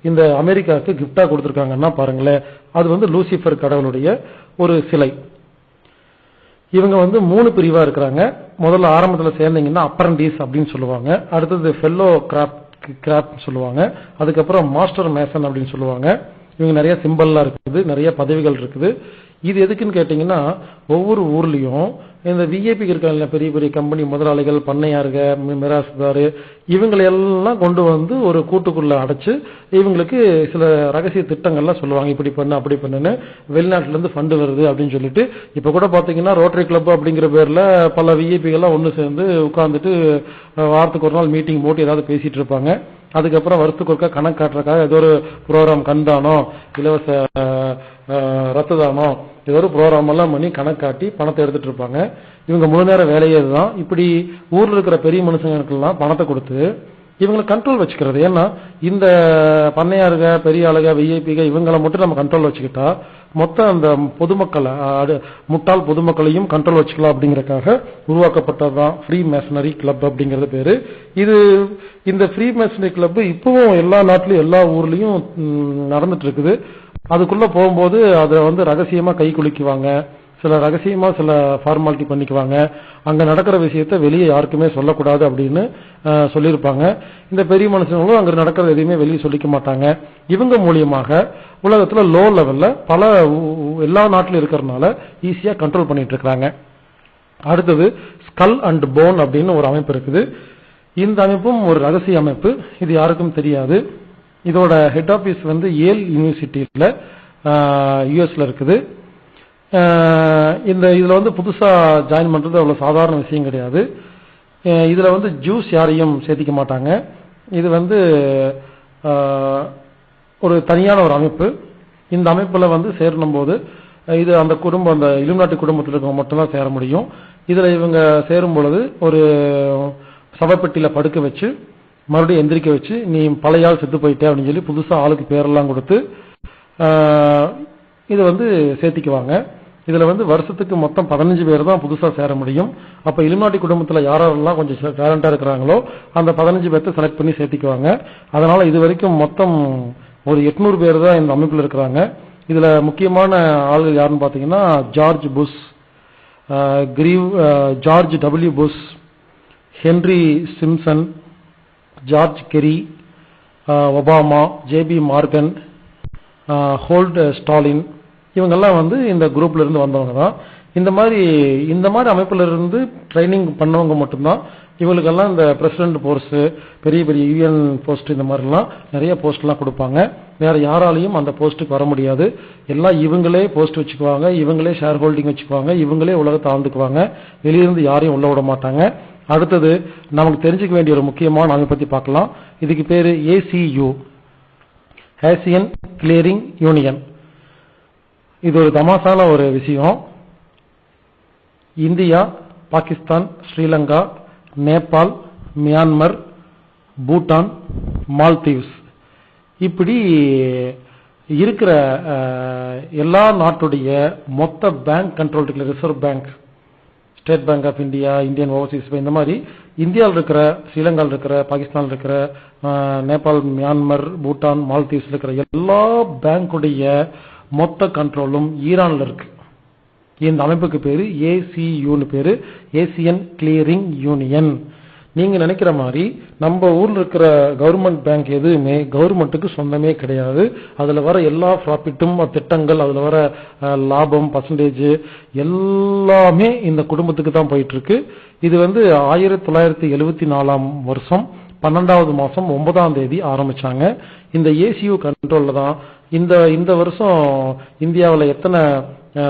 இந்த அமெரிக்காவுக்கு கிஃப்டா கொடுத்திருக்காங்கன்னா பாருங்களேன். அது வந்து லூசிபர் கடவுளுடைய ஒரு சிலை. இவங்க வந்து 3 பிரிவா இருக்கிறாங்க. முதல்ல ஆரம்பத்துல சேர்ந்தீங்கன்னா அப்ரண்டிஸ் அப்படின்னு சொல்லுவாங்க. அடுத்தது ஃபெல்லோ கிராப் சொல்லுவாங்க. அதுக்கப்புறம் மாஸ்டர் மேசன் அப்படின்னு சொல்லுவாங்க. இவங்க நிறைய சிம்பல்லாம் இருக்குது, நிறைய பதவிகள் இருக்குது. இது எதுக்குன்னு கேட்டீங்கன்னா, ஒவ்வொரு ஊர்லயும் இந்த விஐபி இருக்காங்க, பெரிய பெரிய கம்பெனி முதலாளிகள், பண்ணையாருங்க, மிராசுதாரு, இவங்களெல்லாம் கொண்டு வந்து ஒரு கூட்டுக்குள்ள அடைச்சு இவங்களுக்கு சில ரகசிய திட்டங்கள்லாம் சொல்லுவாங்க. இப்படி பண்ணு அப்படி பண்ணுன்னு, வெளிநாட்டுல இருந்து ஃபண்டு வருது அப்படின்னு சொல்லிட்டு. இப்ப கூட பாத்தீங்கன்னா ரோட்டரி கிளப் அப்படிங்கிற பேர்ல பல விஐபிகள்லாம் ஒன்னு சேர்ந்து உட்கார்ந்துட்டு வாரத்துக்கு ஒரு நாள் மீட்டிங் போட்டு ஏதாவது பேசிட்டு இருப்பாங்க. அதுக்கப்புறம் வருஷத்துக்கு ஒருக்கா கணக்கு காட்டுறதுக்காக ஏதோ ஒரு ப்ரோக்ராம், கண்தானம், இலவச ரத்த தானம், ஏதோ ஒரு ப்ரோக்ராம் எல்லாம் பண்ணி கணக்கு காட்டி பணத்தை எடுத்துட்டு இருப்பாங்க. இவங்க முழு நேர வேலையே இதுதான். இப்படி ஊர்ல இருக்கிற பெரிய மனுஷங்களுக்கெல்லாம் பணத்தை கொடுத்து இவங்களை கண்ட்ரோல் வச்சுக்கிறது. ஏன்னா இந்த பண்ணையாருங்க, பெரிய ஆளுங்க, விஐபிக இவங்களை மட்டும் நம்ம கண்ட்ரோல் வச்சுக்கிட்டா மொத்தம் அந்த பொதுமக்களை, முட்டாள் பொதுமக்களையும் கண்ட்ரோல் வச்சுக்கலாம் அப்படிங்கறதுக்காக உருவாக்கப்பட்டதுதான் ஃப்ரீ மேசனரி கிளப் அப்படிங்கறது பேரு. இது இந்த ஃப்ரீ மேசனரி கிளப் இப்பவும் எல்லா நாட்டிலும் எல்லா ஊர்லயும் நடந்துட்டு இருக்குது. அதுக்குள்ள போகும்போது அதை வந்து ரகசியமா கை குலுக்குவாங்க, சில ரகசியமா சில ஃபார்மாலிட்டி பண்ணிக்குவாங்க. அங்க நடக்கிற விஷயத்த வெளியே யாருக்குமே சொல்லக்கூடாது அப்படின்னு சொல்லியிருப்பாங்க. இந்த பெரிய மனுஷங்களும் அங்க நடக்கிறது எதையுமே வெளியே சொல்லிக்க மாட்டாங்க. இவங்க மூலியமாக உலகத்துல லோ லெவல்ல பல எல்லா நாட்டிலும் இருக்கிறதுனால ஈஸியா கண்ட்ரோல் பண்ணிட்டு இருக்காங்க. அடுத்தது ஸ்கல் அண்ட் போன் அப்படின்னு ஒரு அமைப்பு இருக்குது. இந்த அமைப்பும் ஒரு ரகசிய அமைப்பு, இது யாருக்கும் தெரியாது. இதோட ஹெட் ஆபீஸ் வந்து ஏல் யூனிவர்சிட்டியில யுஎஸ்ல இருக்குது. இதுல வந்து புதுசா ஜாயின் பண்றது அவ்வளவு சாதாரண விஷயம் கிடையாது. இதுல வந்து ஜூஸ் யாரையும் சேர்த்திக்க மாட்டாங்க. இது வந்து ஒரு தனியான ஒரு அமைப்பு. இந்த அமைப்புல வந்து சேரணும் போது இது அந்த குடும்பம், அந்த இலுமினாட்டி குடும்பத்தில் இருக்கவங்க மட்டும்தான் சேர முடியும். இதுல இவங்க சேரும் பொழுது ஒரு சவப்பெட்டியில படுக்க வச்சு மறுபடியும் எந்திரிக்க வச்சு, நீ பழைய ஆள் செத்து போயிட்டே அப்படின்னு சொல்லி புதுசா ஆளுக்கு பேரெல்லாம் கொடுத்து இதை வந்து சேர்த்திக்குவாங்க. இதுல வந்து வருஷத்துக்கு மொத்தம் 15 பேர் தான் புதுசா சேர முடியும். அப்ப இலுமினாட்டி குடும்பத்துல யாரெல்லாம் கொஞ்சம் டேலண்டா இருக்கிறாங்களோ அந்த 15 பேர்த்த செலக்ட் பண்ணி சேர்த்திக்குவாங்க. அதனால இது வரைக்கும் மொத்தம் ஒரு 800 பேர் தான் இந்த அமைப்பில் இருக்கிறாங்க. இதுல முக்கியமான ஆளுகள் யாருன்னு பாத்தீங்கன்னா George Bush, George W Bush, Henry Simpson, George Kerry, Obama, J P Morgan, Holt Stalin, இவங்கெல்லாம் வந்து இந்த குரூப்ல இருந்து வந்தவங்க தான். இந்த மாதிரி அமைப்புல இருந்து ட்ரைனிங் பண்ணவங்க மட்டும்தான் இவங்களுக்கெல்லாம் இந்த பிரசிடென்ட் போஸ்ட், பெரிய பெரிய யூஎன் போஸ்ட், இந்த மாதிரிலாம் நிறைய போஸ்ட்லாம் கொடுப்பாங்க. வேற யாராலையும் அந்த போஸ்ட்டுக்கு வர முடியாது. எல்லாம் இவங்களே போஸ்ட் வச்சுக்குவாங்க, இவங்களே ஷேர் ஹோல்டிங் வச்சுக்குவாங்க, இவங்களே உலகத்தை ஆழ்ந்துக்குவாங்க. வெளியிருந்து யாரையும் உள்ள விட மாட்டாங்க. அடுத்தது நமக்கு தெரிஞ்சுக்க வேண்டிய ஒரு முக்கியமான அமைப்பை பத்தி பார்க்கலாம். இதுக்கு பேரு ACU, ஆசியன் கிளியரிங் யூனியன். இது ஒரு தமாசான ஒரு விஷயம். இந்தியா, பாகிஸ்தான், ஸ்ரீலங்கா, நேபாள், மியான்மர், பூட்டான், மால்தீவ்ஸ் இப்படி இருக்கிற எல்லா நாட்டுடைய மொத்த பேங்க் கண்ட்ரோல் இருக்கிற Reserve Bank, State Bank of India, Indian Overseas Bank, இந்த மாதிரி இந்தியாவில் இருக்கிற, ஸ்ரீலங்காவில் இருக்கிற, பாகிஸ்தானில் இருக்கிற, நேபாள், மியான்மர், பூட்டான், மால்தீவ்ஸ் இருக்கிற எல்லா பேங்குடைய மொத்த கண்ட்ரோலும் ஈரான்ல இருக்கு. இந்த அமைப்புக்கு பேரு ACUன்னு பேரு, ஏசியன் கிளியரிங் யூனியன். நீங்க நினைக்கிற மாதிரி நம்ம ஊர்ல இருக்கிற கவர்மெண்ட் பேங்க் எதுவுமே கவர்மெண்ட்டுக்கு சொந்தமே கிடையாது. அதுல வர எல்லா ப்ராஃபிட்டும், திட்டங்கள், அதுல வர லாபம், பர்சன்டேஜ் எல்லாமே இந்த குடும்பத்துக்கு தான் போயிட்டு இருக்கு. இது வந்து 1974 வருஷம் 12வது மாசம் 9ஆம் தேதி ஆரம்பிச்சாங்க. இந்த ACU கண்ட்ரோல்ல தான் இந்த வருஷம் இந்தியாவில் எத்தனை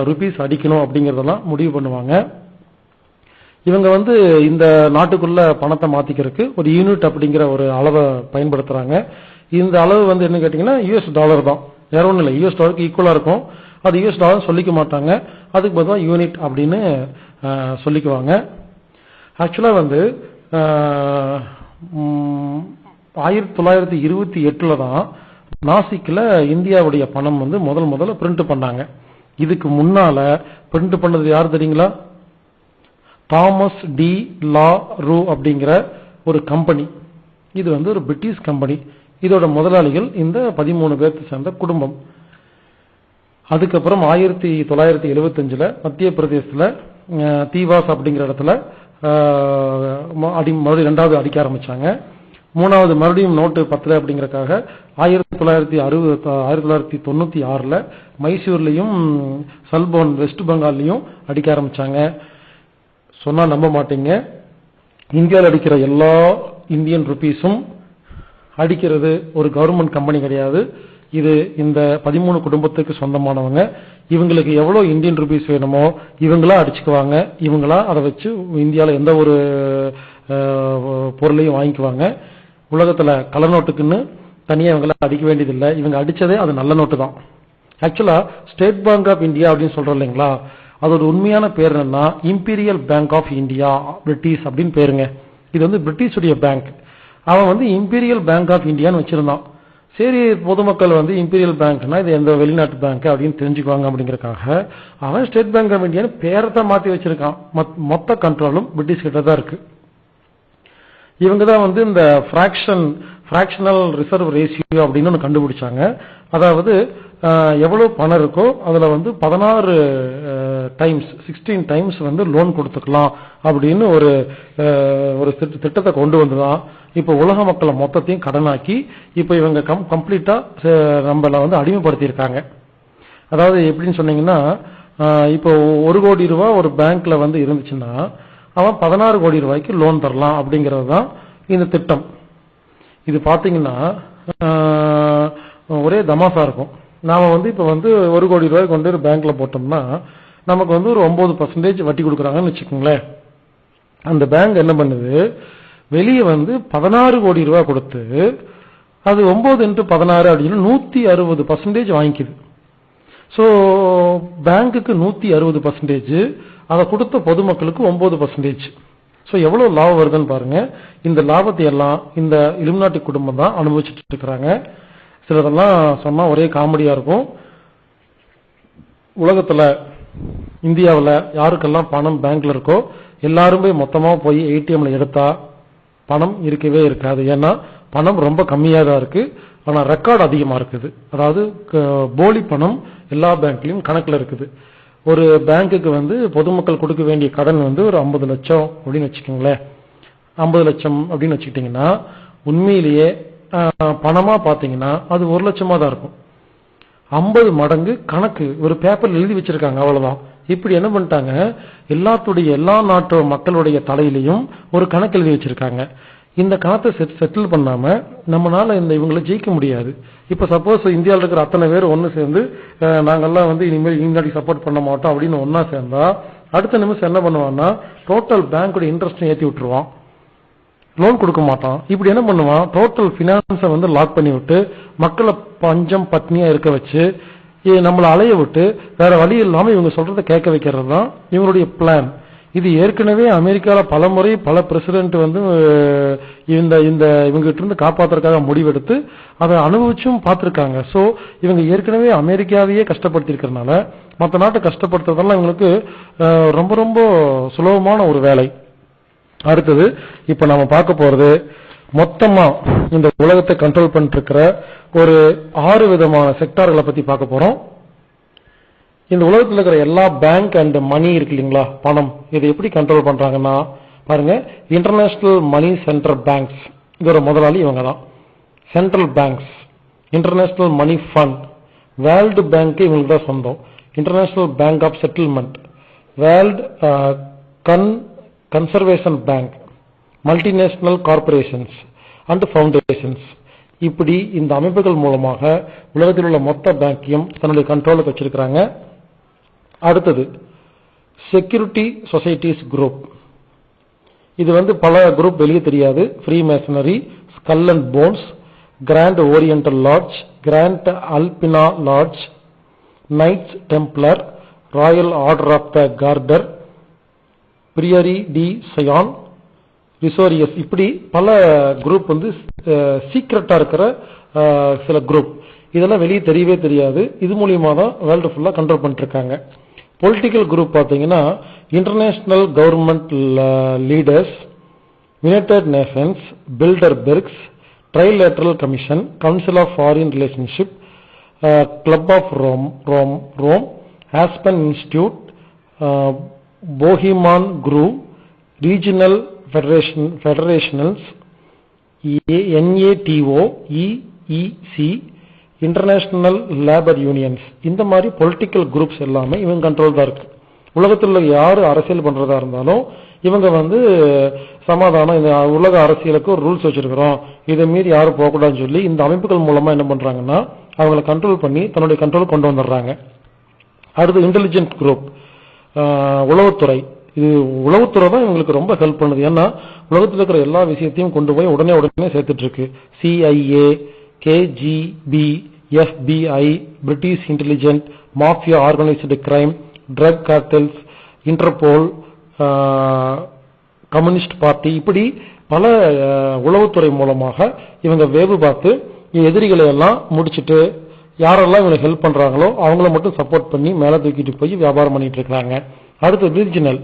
ருபீஸ் அடிக்கணும் அப்படிங்கறதெல்லாம் முடிவு பண்ணுவாங்க. இவங்க வந்து இந்த நாட்டுக்குள்ள பணத்தை மாத்திக்கிறதுக்கு ஒரு யூனிட் அப்படிங்கிற ஒரு அளவை பயன்படுத்துறாங்க. இந்த அளவு வந்து என்ன கேட்டீங்கன்னா US டாலர் தான், வேற ஒன்றும் இல்லை. US டாலருக்கு ஈக்குவலா இருக்கும். அது US டாலர் சொல்லிக்க மாட்டாங்க, அதுக்கு பதிலா யூனிட் அப்படின்னு சொல்லிக்குவாங்க. ஆக்சுவலா வந்து 1928 தான் நாசிக்ல இந்தியாவுடைய பணம் வந்து முதல்ல பிரிண்ட் பண்ணாங்க. இதுக்கு முன்னால பிரிண்ட் பண்ணது யார் தெரியுங்களா? தாமஸ் டி லா ரூ அப்படிங்கிற ஒரு கம்பெனி. இது வந்து ஒரு பிரிட்டிஷ் கம்பெனி. இதோட முதலாளிகள் இந்த 13 பேர்த்து சேர்ந்த குடும்பம். அதுக்கப்புறம் 1975 மத்திய பிரதேசத்துல தீவாஸ் அப்படிங்கிற இடத்துல மறுபடியும் 2வது அடிக்க ஆரம்பிச்சாங்க. 3வது மறுபடியும் நோட்டு 10 அப்படிங்கறக்காக 1996 மைசூர்லயும் சல்போன் வெஸ்ட் பெங்கால்லையும் அடிக்க ஆரம்பிச்சாங்க. சொன்னா நம்ப மாட்டீங்க, இந்தியாவில் அடிக்கிற எல்லா இந்தியன் ருபீஸும் அடிக்கிறது ஒரு கவர்மெண்ட் கம்பெனி கிடையாது. இது இந்த 13 குடும்பத்துக்கு சொந்தமானவங்க. இவங்களுக்கு எவ்வளவு இந்தியன் ருபீஸ் வேணுமோ இவங்களா அடிச்சுக்குவாங்க. இவங்களா அதை வச்சு இந்தியாவில் எந்த ஒரு பொருளையும் வாங்கிக்குவாங்க. உலகத்துல கள்ள நோட்டுக்குன்னு தனியா இவங்கள அடிக்க வேண்டியதில்லை. இவங்க அடிச்சதே அது நல்ல நோட்டு தான். ஆக்சுவலா ஸ்டேட் பேங்க் ஆஃப் இந்தியா அப்படின்னு சொல்றோம் இல்லைங்களா, அதோட உண்மையான பேர் என்னன்னா Imperial Bank of India, British அப்படின்னு பேருங்க. இது வந்து பிரிட்டிஷுடைய பேங்க். அவன் வந்து இம்பீரியல் பேங்க் ஆஃப் இந்தியான்னு வச்சிருந்தான். சரி, பொதுமக்கள் வந்து இம்பீரியல் பேங்க்னா இது எந்த வெளிநாட்டு பேங்க் அப்படின்னு தெரிஞ்சுக்குவாங்க அப்படிங்கறக்காக அவன் ஸ்டேட் பேங்க் ஆஃப் இந்தியான்னு பேரத்தை மாத்தி வச்சிருக்கான். மொத்த கண்ட்ரோலும் பிரிட்டிஷ் கிட்ட தான் இருக்கு. இவங்க தான் வந்து இந்த ஃபிராக்ஷனல் ரிசர்வ் ரேஷியோ அப்படின்னு ஒன்று கண்டுபிடிச்சாங்க. அதாவது எவ்வளவு பணம் இருக்கோ அதுல வந்து 16 டைம்ஸ் 16 டைம்ஸ் வந்து லோன் கொடுத்துக்கலாம் அப்படின்னு ஒரு திட்டத்தை கொண்டு வந்துதான் இப்ப உலக மக்களை மொத்தத்தையும் கடனாக்கி இப்ப இவங்க கம்ப்ளீட்டா நம்மள வந்து அடிமைப்படுத்தி இருக்காங்க. அதாவது எப்படின்னு சொன்னீங்கன்னா, இப்போ 1 கோடி ரூபாய் ஒரு பேங்க்ல வந்து இருந்துச்சுன்னா அவன் 16 கோடி ரூபாய்க்கு லோன் தரலாம் அப்படிங்கிறது தான் இந்த திட்டம். இது பாத்தீங்கன்னா ஒரே தமாசா இருக்கும். நாம வந்து இப்ப வந்து 1 கோடி ரூபாய் கொண்டு ஒரு பேங்க்ல போட்டோம்னா நமக்கு வந்து ஒரு 9% வட்டி கொடுக்குறாங்கன்னு வச்சுக்கோங்களேன். அந்த பேங்க் என்ன பண்ணுது, வெளியே வந்து 16 கோடி ரூபாய் கொடுத்து அது 9 into 16 அப்படின்னு 160% வாங்கிக்குது. சோ பேங்குக்கு 160%, அதை கொடுத்த பொதுமக்களுக்கு 9%. சோ எவ்வளவு லாபம் வருதுன்னு பாருங்க. இந்த லாபத்தை எல்லாம் இந்த இலுமினாட்டி குடும்பம் தான் அனுபவிச்சுட்டு இருக்கிறாங்க. சிலதெல்லாம் சொன்னா ஒரே காமெடியா இருக்கும். உலகத்துல இந்தியாவில் யாருக்கெல்லாம் பணம் பேங்க்ல இருக்கோ எல்லாரும் போய் மொத்தமா போய் ஏடிஎம்ல எடுத்தா பணம் இருக்கவே இருக்காது. ஏன்னா பணம் ரொம்ப கம்மியா தான் இருக்கு, ஆனா ரெக்கார்டு அதிகமா இருக்குது. அதாவது போலி பணம் எல்லா பேங்க்லயும் கணக்குல இருக்குது. ஒரு பேங்குக்கு வந்து பொதுமக்கள் கொடுக்க வேண்டிய கடன் வந்து ஒரு 50 லட்சம் அப்படின்னு வச்சுக்கோங்களேன். 50 லட்சம் அப்படின்னு வச்சுக்கிட்டீங்கன்னா உண்மையிலேயே பணமா பாத்தீங்கன்னா அது 1 லட்சமா தான் இருக்கும். 50 மடங்கு கணக்கு ஒரு பேப்பர் எழுதி வச்சிருக்காங்க. அவ்வளவுதான். இப்படி என்ன பண்ணிட்டாங்க, எல்லா நாட்டு மக்களுடைய தலையிலையும் ஒரு கணக்கு எழுதி வச்சிருக்காங்க. இந்த கணத்தை செட்டில் பண்ணாம நம்மளால இவங்களை ஜெயிக்க முடியாது. இப்ப சப்போஸ் இந்தியாவில் இருக்கிற அத்தனை பேர் ஒன்னு சேர்ந்து நாங்கெல்லாம் இனிமேல் இந்தியாவுக்கு சப்போர்ட் பண்ண மாட்டோம் அப்படின்னு ஒன்னா சேர்ந்தா அடுத்த நிமிஷம் என்ன பண்ணுவான்னா டோட்டல் பேங்கோட இன்ட்ரெஸ்ட் ஏற்றி விட்டுருவான், லோன் கொடுக்க மாட்டான். இப்படி என்ன பண்ணுவான், டோட்டல் பினான்ஸை லாக் பண்ணி விட்டு மக்களை பஞ்சம் பட்னியா இருக்க வச்சு நம்மளை அலைய விட்டு வேற வழி இல்லாம இவங்க சொல்றதை கேட்க வைக்கிறது தான் இவங்களுடைய பிளான். இது ஏற்கனவே அமெரிக்கால பல முறை பல பிரசிடென்ட் இவங்க கிட்ட இருந்து காப்பாத்துறதுக்காக முடிவெடுத்து அதை அனுபவிச்சும் பார்த்திருக்காங்க. சோ இவங்க ஏற்கனவே அமெரிக்காவையே கஷ்டப்படுத்திருக்கிறதுனால மற்ற நாட்டை கஷ்டப்படுத்துறதெல்லாம் இவங்களுக்கு ரொம்ப ரொம்ப சுலபமான ஒரு வேலை. அடுத்தது இப்ப நம்ம பார்க்க போறது மொத்தமா இந்த உலகத்தை கண்ட்ரோல் பண்ணிட்டு இருக்கிற ஒரு 6 விதமான செக்டார்களை பத்தி பார்க்க போறோம். இந்த உலகத்தில் இருக்கிற எல்லா பேங்க் அண்ட் மணி இருக்கு இல்லைங்களா, பணம், இதை எப்படி கண்ட்ரோல் பண்றாங்கன்னா பாருங்க. இன்டர்நேஷனல் மணி சென்டர் பேங்க்ஸ் இதோட முதலாளி இவங்க தான். Central banks, International Money Fund, World Bank இவங்களுக்கு தான் சொந்தம். International Bank of Settlement, World Conservation Bank, multinational corporations and foundations. இப்படி இந்த அமைப்புகள் மூலமாக உலகத்தில் உள்ள மொத்த பேங்கையும் தன்னுடைய கண்ட்ரோலுக்கு வச்சிருக்கிறாங்க. அடுத்தது செக்யூரிட்டி சொசைட்டிஸ் குரூப். இது பல குரூப் வெளியே தெரியாது. Freemasonry, Skull and Bones, Grand Oriental Lodge, Grand Albina Lodge, Knights Templar, Royal Order of the Garter, Priory de Sion, ரிசோரியஸ். இப்படி பல குரூப் சீக்ரெட்டா இருக்கிற சில குரூப். இதெல்லாம் வெளியே தெரியவே தெரியாது. இது மூலியமா தான் வேர்ல்டு ஃபுல்லா கண்ட்ரோல் பண்ணிட்டு இருக்காங்க. பொலிட்டிக்கல் குரூப் பாத்தீங்கன்னா international government leaders, United Nations, Bilderbergs, Trilateral Commission, Council of Foreign Relationship, Club of Rome, Aspen Institute, Bohemian Group, regional federationals, NATO, EEC, international labour unions. இந்த மாதிரி பொலிட்டிக்கல் குரூப்ஸ் எல்லாமே இவங்க control தான் இருக்கு. உலகத்தில் யாரு அரசியல் பண்றதா இருந்தாலும் இவங்க சமாதானம், இந்த உலக அரசியலுக்கு ஒரு ரூல்ஸ் வச்சிருக்கிறோம், இதை மீறி யாரும் போகக்கூடாதுன்னு சொல்லி இந்த அமைப்புகள் மூலமா என்ன பண்றாங்கன்னா அவங்களை கண்ட்ரோல் பண்ணி தன்னுடைய கண்ட்ரோல் கொண்டு வந்துடுறாங்க. அடுத்து இன்டெலிஜென்ட் குரூப், உளவுத்துறை. இது உளவுத்துறை தான் இவங்களுக்கு ரொம்ப ஹெல்ப் பண்ணுது. ஏன்னா உலகத்தில் இருக்கிற எல்லா விஷயத்தையும் கொண்டு போய் உடனே சேர்த்துட்டு இருக்கு. CIA, KGB, FBI, British intelligent, mafia, organised crime, drug cartels, Interpol, communist party, இப்படி பல உளவுத்துறை மூலமாக இவங்க வேவு பார்த்து எதிரிகளை எல்லாம் முடிச்சுட்டு யாரெல்லாம் இவங்களுக்கு ஹெல்ப் பண்றாங்களோ அவங்கள மட்டும் சப்போர்ட் பண்ணி மேல தூக்கிட்டு போய் வியாபாரம் பண்ணிட்டு இருக்காங்க. அடுத்து ரீஜனல்,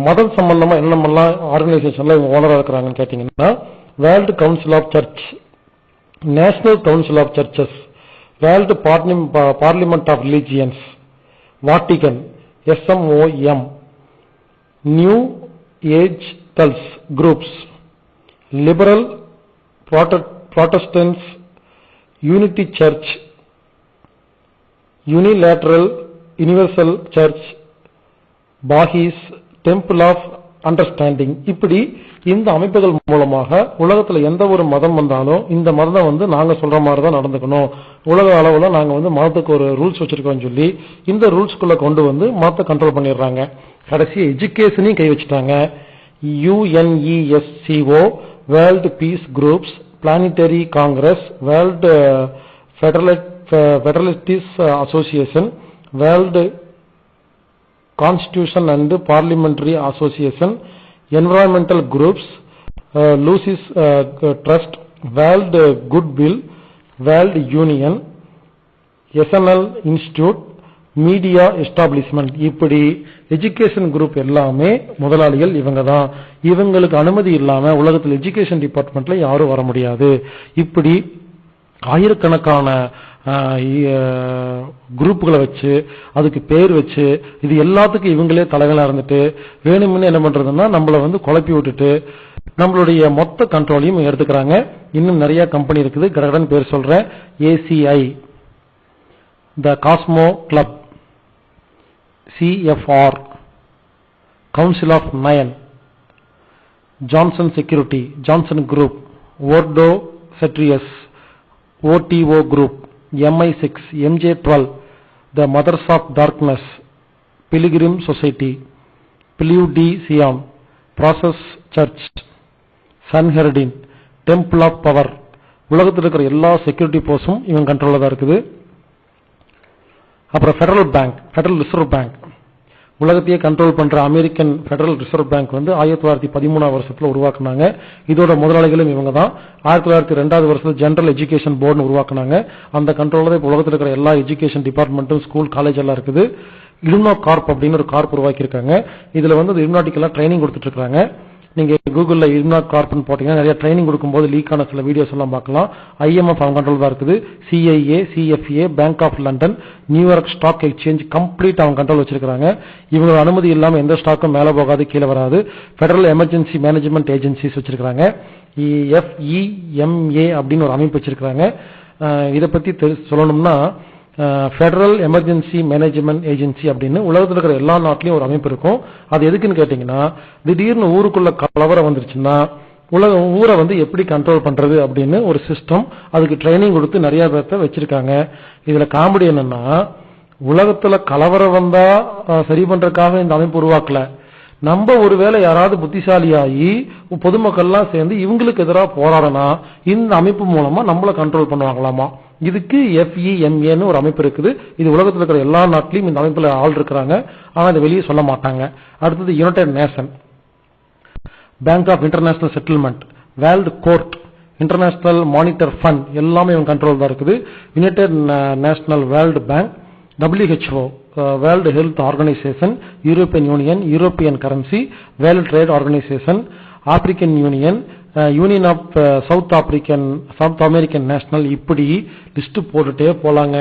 மதம் சம்பந்தமா என்னமெல்லாம் ஆர்கனைசேஷன்ல இவங்க ஓனரா இருக்கிறாங்கன்னு கேட்டீங்கன்னா World Council of Church, National Council of Churches, World Parliament of Religions, Vatican, SMOM, New Age cults groups, liberal Protestants, Unity Church, unilateral universal church, Bahais, Temple of Understanding. இப்படி இந்த அமைப்புகள் மூலமாக உலகத்துல எந்த ஒரு மதம் வந்தாலும் இந்த மதம் நாங்க சொல்ற மாதிரி தான் நடந்துக்கணும், உலக அளவுல நாங்க மதத்துக்கு ஒரு ரூல்ஸ் வச்சிருக்கோம் சொல்லி இந்த ரூல்ஸ்குள்ள கொண்டு மதத்தை கண்ட்ரோல் பண்ணிடுறாங்க. கடைசி எஜுகேஷனையும் கை வச்சுட்டாங்க. UNESCO, World Peace Groups, Planetary Congress, World Federalist Association, World Constitution and Parliamentary Association, environmental groups, Lucis Trust, World Goodwill, World Union, SNL institute, media establishment. இப்படி எஜுகேஷன் குரூப் எல்லாமே முதலாளிகள் இவங்க தான். இவங்களுக்கு அனுமதி இல்லாம உலகத்தில் எஜுகேஷன் டிபார்ட்மெண்ட்ல யாரும் வர முடியாது. இப்படி ஆயிரக்கணக்கான குரூப்புகளை வச்சு அதுக்கு பேர் வச்சு இது எல்லாத்துக்கும் இவங்களே தலைகளா இருந்துட்டு வேணும்னு என்ன பண்றதுன்னா நம்மள குழப்பி விட்டுட்டு நம்மளுடைய மொத்த கண்ட்ரோலையும் எடுத்துக்கிறாங்க. இன்னும் நிறைய கம்பெனி இருக்குது, கடகடன் பேர் சொல்றேன். ACI, the Cosmo Club, CFR, Council of Nine, Johnson Security, Johnson Group, Wordo Cetrius, OTO Group, MI6, MJ12, the Mothers of Darkness, Pilgrim Society, Pelew D. Sion, Process Church, Sanherdin, Temple of Power. உலகத்தில் இருக்கிற எல்லா security போர்ஸும் இவங்க கண்ட்ரோல்ல தான் இருக்குது. அப்புறம் federal bank, federal reserve bank, உலகத்தையே control பண்ற அமெரிக்கன் ஃபெடரல் ரிசர்வ் பேங்க் வந்து 1913 வருஷத்துல உருவாக்குனாங்க. இதோட முதலாளிகளும் இவங்க தான். 1902 வருஷத்துல ஜெனரல் எஜுகேஷன் போர்டு உருவாக்குனாங்க. அந்த கண்ட்ரோல்ல தான் இப்ப உலகத்தில் இருக்கிற எல்லா எஜுகேஷன் டிபார்ட்மெண்ட்டும், ஸ்கூல், காலேஜ் எல்லாம் இருக்குது. இலுமினா கார்ப் அப்படின்னு ஒரு கார்ப் உருவாக்கி இருக்காங்க. இதுல வந்து இலுமினாட்டிக்கெல்லாம் ட்ரைனிங் கொடுத்துட்டு இருக்காங்க. நீங்க கூகுள்ல இலுமினா கார்ப்னு போட்டீங்கன்னா நிறைய ட்ரைனிங் கொடுக்கும்போது லீக் ஆன சில வீடியோஸ் எல்லாம் பார்க்கலாம். IMF அவங்க கண்ட்ரோல் தான் இருக்குது. CIA, CFA, Bank of London, New York Stock Exchange complete அவங்க கண்ட்ரோல் வச்சிருக்காங்க. இவங்க அனுமதி இல்லாம எந்த ஸ்டாக்கும் மேல போகாது, கீழே வராது. ஃபெடரல் எமர்ஜென்சி மேனேஜ்மெண்ட் ஏஜென்சிஸ் வச்சிருக்காங்க. FEMA அப்படின்னு ஒரு அமைப்பு வச்சிருக்காங்க. இதை பத்தி சொல்லணும்னா ஃபெடரல் எமர்ஜென்சி மேனேஜ்மெண்ட் ஏஜென்சி அப்படின்னு உலகத்தில் இருக்கிற எல்லா நாட்டிலையும் ஒரு அமைப்பு இருக்கும். அது எதுக்குன்னு கேட்டீங்கன்னா, திடீர்னு ஊருக்குள்ள கலவரம் வந்துருச்சுன்னா ஊரை வந்து எப்படி கண்ட்ரோல் பண்றது அப்படின்னு ஒரு சிஸ்டம், அதுக்கு ட்ரைனிங் கொடுத்து நிறைய பேர்த்த வச்சிருக்காங்க. இதுல காமெடி என்னன்னா, உலகத்துல கலவரம் வந்தா சரி பண்றதுக்காக இந்த அமைப்பு உருவாக்கல. நம்ம ஒருவேளை யாராவது புத்திசாலியாகி பொதுமக்கள்லாம் சேர்ந்து இவங்களுக்கு எதிராக போராடனா இந்த அமைப்பு மூலமா நம்மள கண்ட்ரோல் பண்ணுவாங்களாமா. இதுக்கு FEMA ஒரு அமைப்பு இருக்குது. இது உலகத்தில் இருக்கிற எல்லா நாட்டிலையும் இந்த அமைப்புல ஆள் இருக்கிறாங்க. ஆனா இதை வெளியே சொல்ல மாட்டாங்க. அடுத்தது United Nation, Bank of International Settlement, World Court, International Monitor Fund எல்லாமே இவங்க கண்ட்ரோல் தான் இருக்குது. United National World Bank, WHO, World Health Organisation, European Union, European currency, World Trade Organisation, African Union, Union of South American National, இப்படி list போட்டுட்டே போலாங்க.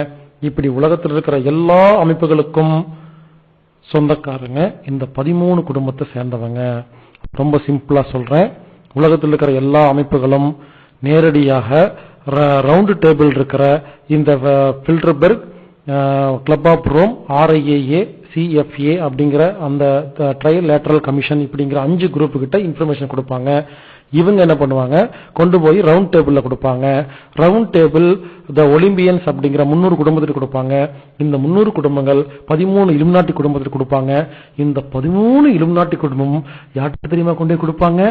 இப்படி உலகத்தில் இருக்கிற எல்லா அமைப்புகளுக்கும் சொந்தக்காரங்க இந்த 13 குடும்பத்தை சேர்ந்தவங்க. ரொம்ப சிம்பிளா சொல்றேன், உலகத்தில் இருக்கிற எல்லா அமைப்புகளும் நேரடியாக ரவுண்ட் டேபிள் இருக்கிற இந்த Bilderberg, Club of Rome, RIAA, CFA அப்படிங்கிற அந்த ட்ரைலேட்டரல் கமிஷன் இப்படிங்கிற 5 குரூப் கிட்ட இன்ஃபர்மேஷன் கொடுப்பாங்க. இவங்க என்ன பண்ணுவாங்க, கொண்டு போய் ரவுண்ட் டேபிள்ல கொடுப்பாங்க. ரவுண்ட் டேபிள் த ஒலிம்பியன்ஸ் அப்படிங்கிற 300 குடும்பத்துக்கு கொடுப்பாங்க. இந்த 300 குடும்பங்கள் 13 இலுமினாட்டி குடும்பத்துக்கு கொடுப்பாங்க. இந்த 13 இலுமினாட்டி குடும்பமும் யாருக்கு தெரியுமா கொண்டு கொடுப்பாங்க?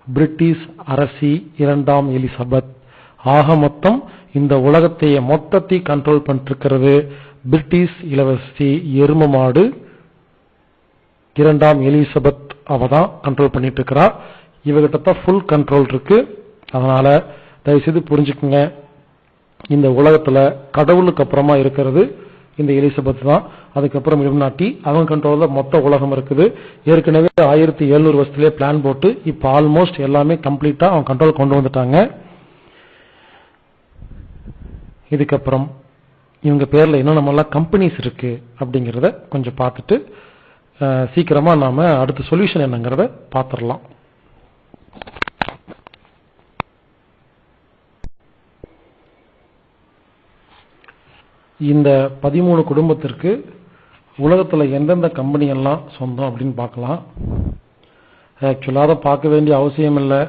பிரிட்டிஷ் அரசி 2ஆம் எலிசபெத். ஆக மொத்தம் இந்த உலகத்தையே மொத்தத்தை கண்ட்ரோல் பண்ணிருக்கிறது பிரிட்டிஷ் இளவரசி எரும மாடு 2ஆம் எலிசபெத். அவதான் கண்ட்ரோல் பண்ணிட்டு இருக்கிறா. இவகிட்ட தான் ஃபுல் கண்ட்ரோல் இருக்கு. அதனால தயவுசெய்து புரிஞ்சுக்குங்க, இந்த உலகத்துல கடவுளுக்கு அப்புறமா இருக்கிறது இந்த எலிசபெத் தான். அதுக்கப்புறம் இலுமினாட்டி, அவங்க கண்ட்ரோல்ல மொத்த உலகம் இருக்குது. ஏற்கனவே 1700 வருஷத்திலே பிளான் போட்டு இப்ப ஆல்மோஸ்ட் எல்லாமே கம்ப்ளீட்டா அவங்க கண்ட்ரோல் கொண்டு வந்துட்டாங்க. இதுக்கப்புறம் இவங்க பேர்ல என்னென்னலாம் கம்பெனிஸ் இருக்கு அப்படிங்கறத கொஞ்சம் பார்த்துட்டு சீக்கிரமா நாம அடுத்த சொல்யூஷன் என்னங்கறத பார்த்துடலாம். இந்த 13 குடும்பத்திற்கு உலகத்துல எந்தெந்த கம்பெனி எல்லாம் சொந்தம் அப்படின்னு பார்க்கலாம். ஆக்சுவலா அதை பார்க்க வேண்டிய அவசியம் இல்லை.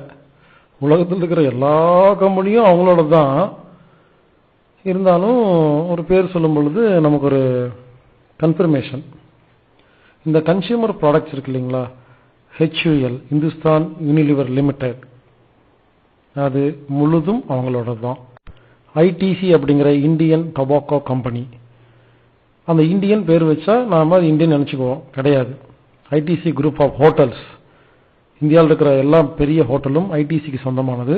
உலகத்தில் இருக்கிற எல்லா கம்பெனியும் அவங்களோட தான். இருந்தாலும் ஒரு பேர் சொல்லும் பொழுது நமக்கு ஒரு கன்ஃபர்மேஷன். இந்த கன்சியூமர் ப்ராடக்ட்ஸ் இருக்கு இல்லைங்களா, HUL, இந்துஸ்தான் யூனிலிவர் லிமிடெட், அது முழுதும் அவங்களோட தான். ITC அப்படிங்கிற இந்தியன் டொபாக்கோ கம்பெனி, அந்த இந்தியன் பேர் வச்சா நாம அது இந்தியன் நினைச்சுக்குவோம், கிடையாது. ITC குரூப் ஆஃப் ஹோட்டல்ஸ், இந்தியாவில் இருக்கிற எல்லா பெரிய ஹோட்டலும் ITCக்கு சொந்தமானது.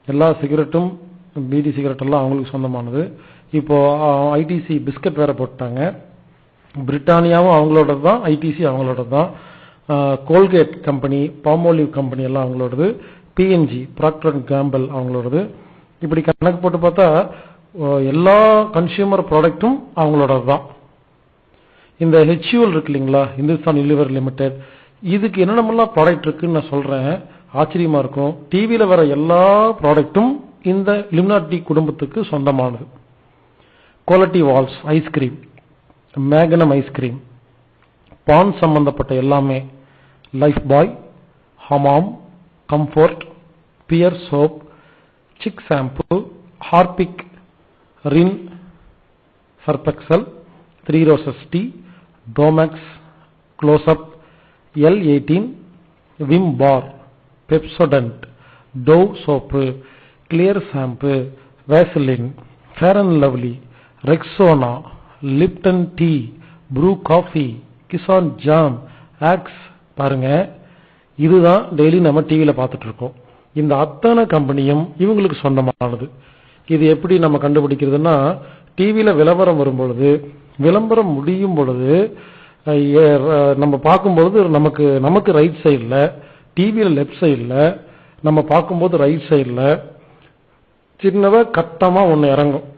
எல்லா சிகரெட்டும், பீடி சிகரெட் எல்லாம் அவங்களுக்கு சொந்தமானது. இப்போ ITC பிஸ்கட் வேற போட்டாங்க. பிரிட்டானியாவும் அவங்களோட தான், ITC அவங்களோட தான். கோல்கேட் கம்பெனி, பாமோலிவ் கம்பெனி எல்லாம் அவங்களோடது. PNG, ப்ராக்டர் அண்ட் கேம்பிள் அவங்களோடது. இப்படி கணக்கு போட்டு பார்த்தா எல்லா கன்சியூமர் ப்ராடக்டும் அவங்களோட தான். இந்த HUL இருக்கு இல்லைங்களா, இந்துஸ்தான் யூனிலிவர் லிமிடெட், இதுக்கு என்னென்னலாம் ப்ராடக்ட் இருக்குன்னு நான் சொல்றேன், ஆச்சரியமா இருக்கும். டிவியில வர எல்லா ப்ராடக்டும் இந்த இலுமினாட்டி குடும்பத்துக்கு சொந்தமானது. Quality Walls ice cream, Magnum ice cream, பான் சம்பந்தப்பட்ட எல்லாமே, Lifebuoy, Hamam, Comfort, Pears soap, Chik shampoo, Harpic, Rin, Surf Excel, 3 Roses tea, Domex, Closeup, L18, Vim bar, Pepsodent, Dove soap, Clear shampoo, Vaseline, Fair and Lovely, Rexona, Lipton tea, Bru coffee, Kissan jam, Axe. பாருங்க, இதுதான் daily நம்ம டிவியில பார்த்துட்டு இருக்கோம். இந்த அத்தனை கம்பெனியும் இவங்களுக்கு சொந்தமானது. இது எப்படி நம்ம கண்டுபிடிக்கிறதுனா, டிவியில விளம்பரம் வரும் பொழுது, விளம்பரம் முடியும் பொழுது நம்ம பார்க்கும்போது நமக்கு ரைட் சைடில், டிவியில லெப்ட் சைடில் நம்ம பார்க்கும்போது ரைட் சைடில் சின்னதா கட்டமா ஒன்று இறங்கும்.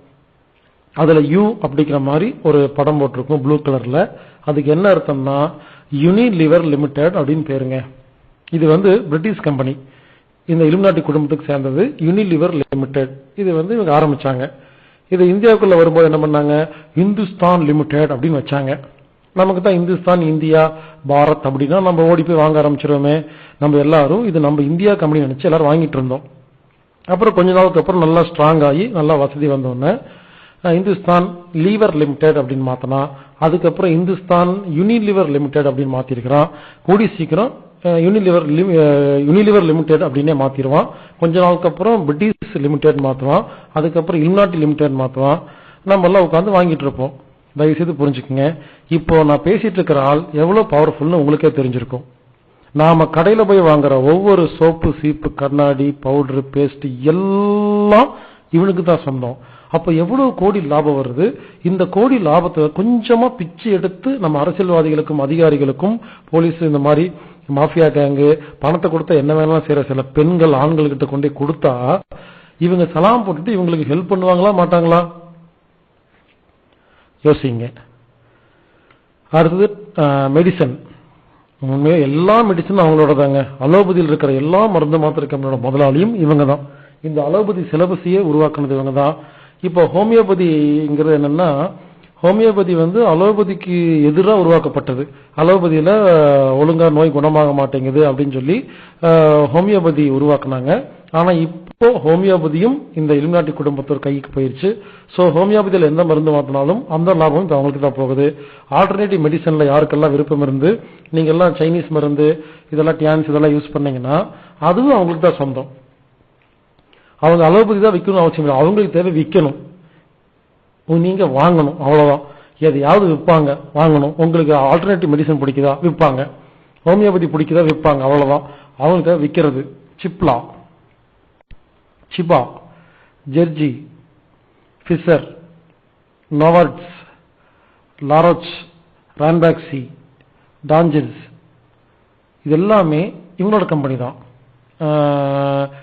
அதுல யூ அப்படிங்கிற மாதிரி ஒரு படம் போட்டிருக்கும் ப்ளூ கலர்ல. அதுக்கு என்ன அர்த்தம்னா யூனிலிவர் லிமிடெட் அப்படின்னு பேருங்க. இது பிரிட்டிஷ் கம்பெனி, இந்த இலுமினாட்டி குடும்பத்துக்கு சேர்ந்தது. யூனிலிவர் லிமிடெட் இது இவங்க ஆரம்பிச்சாங்க. இது இந்தியாவுக்குள்ள வரும்போது என்ன பண்ணாங்க, இந்துஸ்தான் லிமிடெட் அப்படின்னு வச்சாங்க. நமக்கு தான் இந்துஸ்தான், இந்தியா, பாரத் அப்படின்னா நம்ம ஓடி போய் வாங்க ஆரம்பிச்சிருவோமே. நம்ம எல்லாரும் இது நம்ம இந்தியா கம்பெனி நினைச்சு எல்லாரும் வாங்கிட்டு இருந்தோம். அப்புறம் கொஞ்ச நாளுக்கு அப்புறம் நல்லா ஸ்ட்ராங் ஆகி நல்லா வசதி வந்தோடனே இந்துஸ்தான் லீவர் லிமிடெட் அப்படின்னு மாத்தினா, அதுக்கப்புறம் இந்துஸ்தான் யூனிலிவர் லிமிடெட் அப்படின்னு மாத்திருக்கிறான். கூடி சீக்கிரம் யூனிலிவர் லிமிடெட் அப்படின்னே மாத்திடுவான். கொஞ்ச நாளுக்கு அப்புறம் பிரிட்டிஷ் லிமிடெட் மாத்துவான். அதுக்கப்புறம் இலுமினாட்டி லிமிடெட் மாத்துவான். நம்ம எல்லாம் உட்காந்து வாங்கிட்டு இருப்போம். தயவு செய்து புரிஞ்சுக்குங்க, இப்போ நான் பேசிட்டு இருக்கிற ஆள் எவ்வளவு பவர்ஃபுல்னு உங்களுக்கே தெரிஞ்சிருக்கும். நாம கடையில போய் வாங்குற ஒவ்வொரு சோப்பு, சீப்பு, கண்ணாடி, பவுடர், பேஸ்ட் எல்லாம் இவனுக்கு தான் சொந்தம். அப்ப எவ்வளவு கோடி லாபம் வருது. இந்த கோடி லாபத்தை கொஞ்சமா பிச்சு எடுத்து நம்ம அரசியல்வாதிகளுக்கும் அதிகாரிகளுக்கும் போலீஸ் இந்த மாதிரி மாஃபியா கேங்கு பணத்தை கொடுத்தா என்ன வேணாலும் செய்யற சில பெண்கள் ஆண்கள் கிட்ட கொண்டே கொடுத்தா இவங்க சலாம் போட்டுட்டு இவங்களுக்கு ஹெல்ப் பண்ணுவாங்களா மாட்டாங்களா? யோசிங்க. அடுத்தது மெடிசன். உண்மையா எல்லா மெடிசனும் அவங்களோட தாங்க. அலோபதியில் இருக்கிற எல்லா மருந்து மாத்திரை கம்பெனியோட முதலாளியும் இவங்க தான். இந்த அலோபதி சிலபஸையே உருவாக்குனது இவங்க தான். இப்போ ஹோமியோபதிங்கிறது என்னன்னா, ஹோமியோபதி அலோபதிக்கு எதிராக உருவாக்கப்பட்டது. அலோபதியில ஒழுங்கா நோய் குணமாக மாட்டேங்குது அப்படின்னு சொல்லி ஹோமியோபதி உருவாக்குனாங்க. ஆனா இப்போ ஹோமியோபதியும் இந்த இலுமினாட்டி குடும்பத்தோர் கைக்கு போயிருச்சு. சோ ஹோமியோபதியில எந்த மருந்து மாத்தினாலும் அந்த லாபம் இப்ப அவங்களுக்கு தான் போகுது. ஆல்டர்னேட்டிவ் மெடிசன்ல யாருக்கெல்லாம் விருப்பம் இருந்து நீங்க எல்லாம் சைனீஸ் மருந்து இதெல்லாம் டியான்ஸ் இதெல்லாம் யூஸ் பண்ணீங்கன்னா அதுவும் அவங்களுக்கு தான் சொந்தம். அவங்க அலோபதி தான் விற்கணும் அவசியம் இல்லை. அவங்களுக்கு தேவை விற்கணும், நீங்க வாங்கணும், அவ்வளவுதான். எதையாவது விற்பாங்க, வாங்கணும். உங்களுக்கு ஆல்டர்னேட்டிவ் மெடிசன் பிடிக்குதா விற்பாங்க, ஹோமியோபதி பிடிக்குதா விற்பாங்க, அவ்வளவுதான். அவங்களுக்கு தேவை விற்கிறது. சிப்லா, சிபா, ஜெர்ஜி, ஃபிசர், நோவார்ட்ஸ், லாரோச், ரான்பாக்சி, டான்ஜில்ஸ் இது எல்லாமே இவங்களோட கம்பெனி தான்.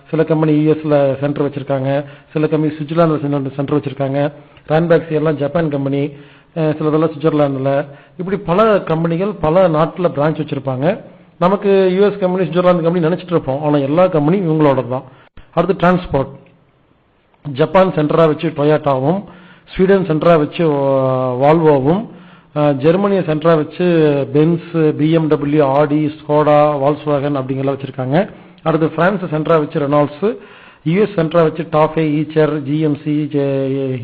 சில கம்பெனி யூஎஸ்ல சென்டர் வச்சிருக்காங்க, சில கம்பெனி சுவிட்சர்லாந்து சென்டர் வச்சிருக்காங்க. ரான்பாக்சி எல்லாம் ஜப்பான் கம்பெனி, சிலதெல்லாம் சுவிட்சர்லாந்துல. இப்படி பல கம்பெனிகள் பல நாட்டுல பிரான்ச் வச்சிருப்பாங்க. நமக்கு யூஎஸ் கம்பெனி சுவிட்சர்லாந்து கம்பெனி நினைச்சிட்டு இருப்போம், ஆனா எல்லா கம்பெனியும் இவங்களோட தான். அடுத்து டிரான்ஸ்போர்ட். ஜப்பான் சென்டரா வச்சு டொயோட்டாவும், ஸ்வீடன் சென்டரா வச்சு வால்வோவும், ஜெர்மனிய சென்டரா வச்சு பென்ஸ், BMW, ஆடி, ஸ்கோடா, வால்ஸ்வாகன் அப்படிங்கலாம் வச்சிருக்காங்க. அடுத்து பிரான்ஸ் சென்டரா வச்சு ரெனால்ட்ஸ், யூஎஸ் சென்டரா வச்சு டாஃபே, ஈச்சர், ஜிஎம்சி,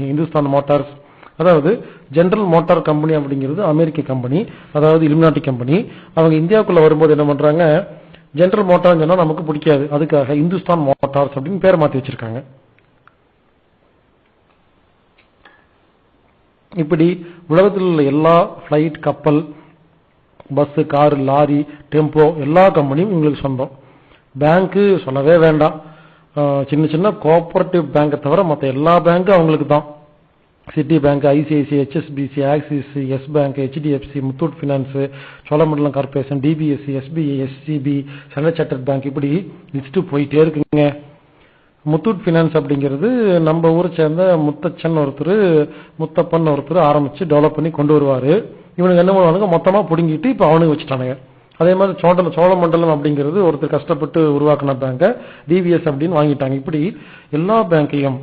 இந்துஸ்தான் மோட்டார்ஸ். அதாவது ஜெனரல் மோட்டார் கம்பெனி அப்படிங்கிறது அமெரிக்க கம்பெனி, அதாவது இலுமினாட்டி கம்பெனி. அவங்க இந்தியாவுக்குள்ள வரும்போது என்ன பண்றாங்க, ஜெனரல் மோட்டார் சொன்னா நமக்கு பிடிக்காது, அதுக்காக இந்துஸ்தான் மோட்டார்ஸ் அப்படின்னு பேர் மாத்தி வச்சிருக்காங்க. இப்படி உலகத்தில் உள்ள எல்லா பிளைட், கப்பல், பஸ், கார், லாரி, டெம்போ எல்லா கம்பெனியும் இவங்களுக்கு சொந்தம். பேங்க் சொல்லவே வேண்டாம். சின்ன சின்ன கோஆபரேட்டிவ் பேங்கை தவிர மற்ற எல்லா பேங்கும் அவங்களுக்கு தான். Citi Bank, ICIC, HSBC, Axis, Yes Bank, HDFC, Muthoot Finance, Cholamandalam Corporation, DBSC, SBI, SCB, Standard Chartered Bank, இப்படி லிஸ்ட் போயிட்டே இருக்குங்க. முத்தூட் பினான்ஸ் அப்படிங்கிறது நம்ம ஊரை சேர்ந்த முத்தச்சன் ஒருத்தர், முத்தப்பன் ஒருத்தர் ஆரம்பிச்சு டெவலப் பண்ணி கொண்டு வருவாரு. இவனுக்கு என்ன பண்ணுவானுங்க, மொத்தமா புடுங்கிட்டு இப்ப அவனுக்கு வச்சுட்டானுங்க. அதே மாதிரி சோழமண்டலம் அப்படிங்கிறது ஒருத்தர் கஷ்டப்பட்டு உருவாக்கின பேங்க DBS அப்படின்னு வாங்கிட்டாங்க. இப்படி எல்லா பேங்கையும்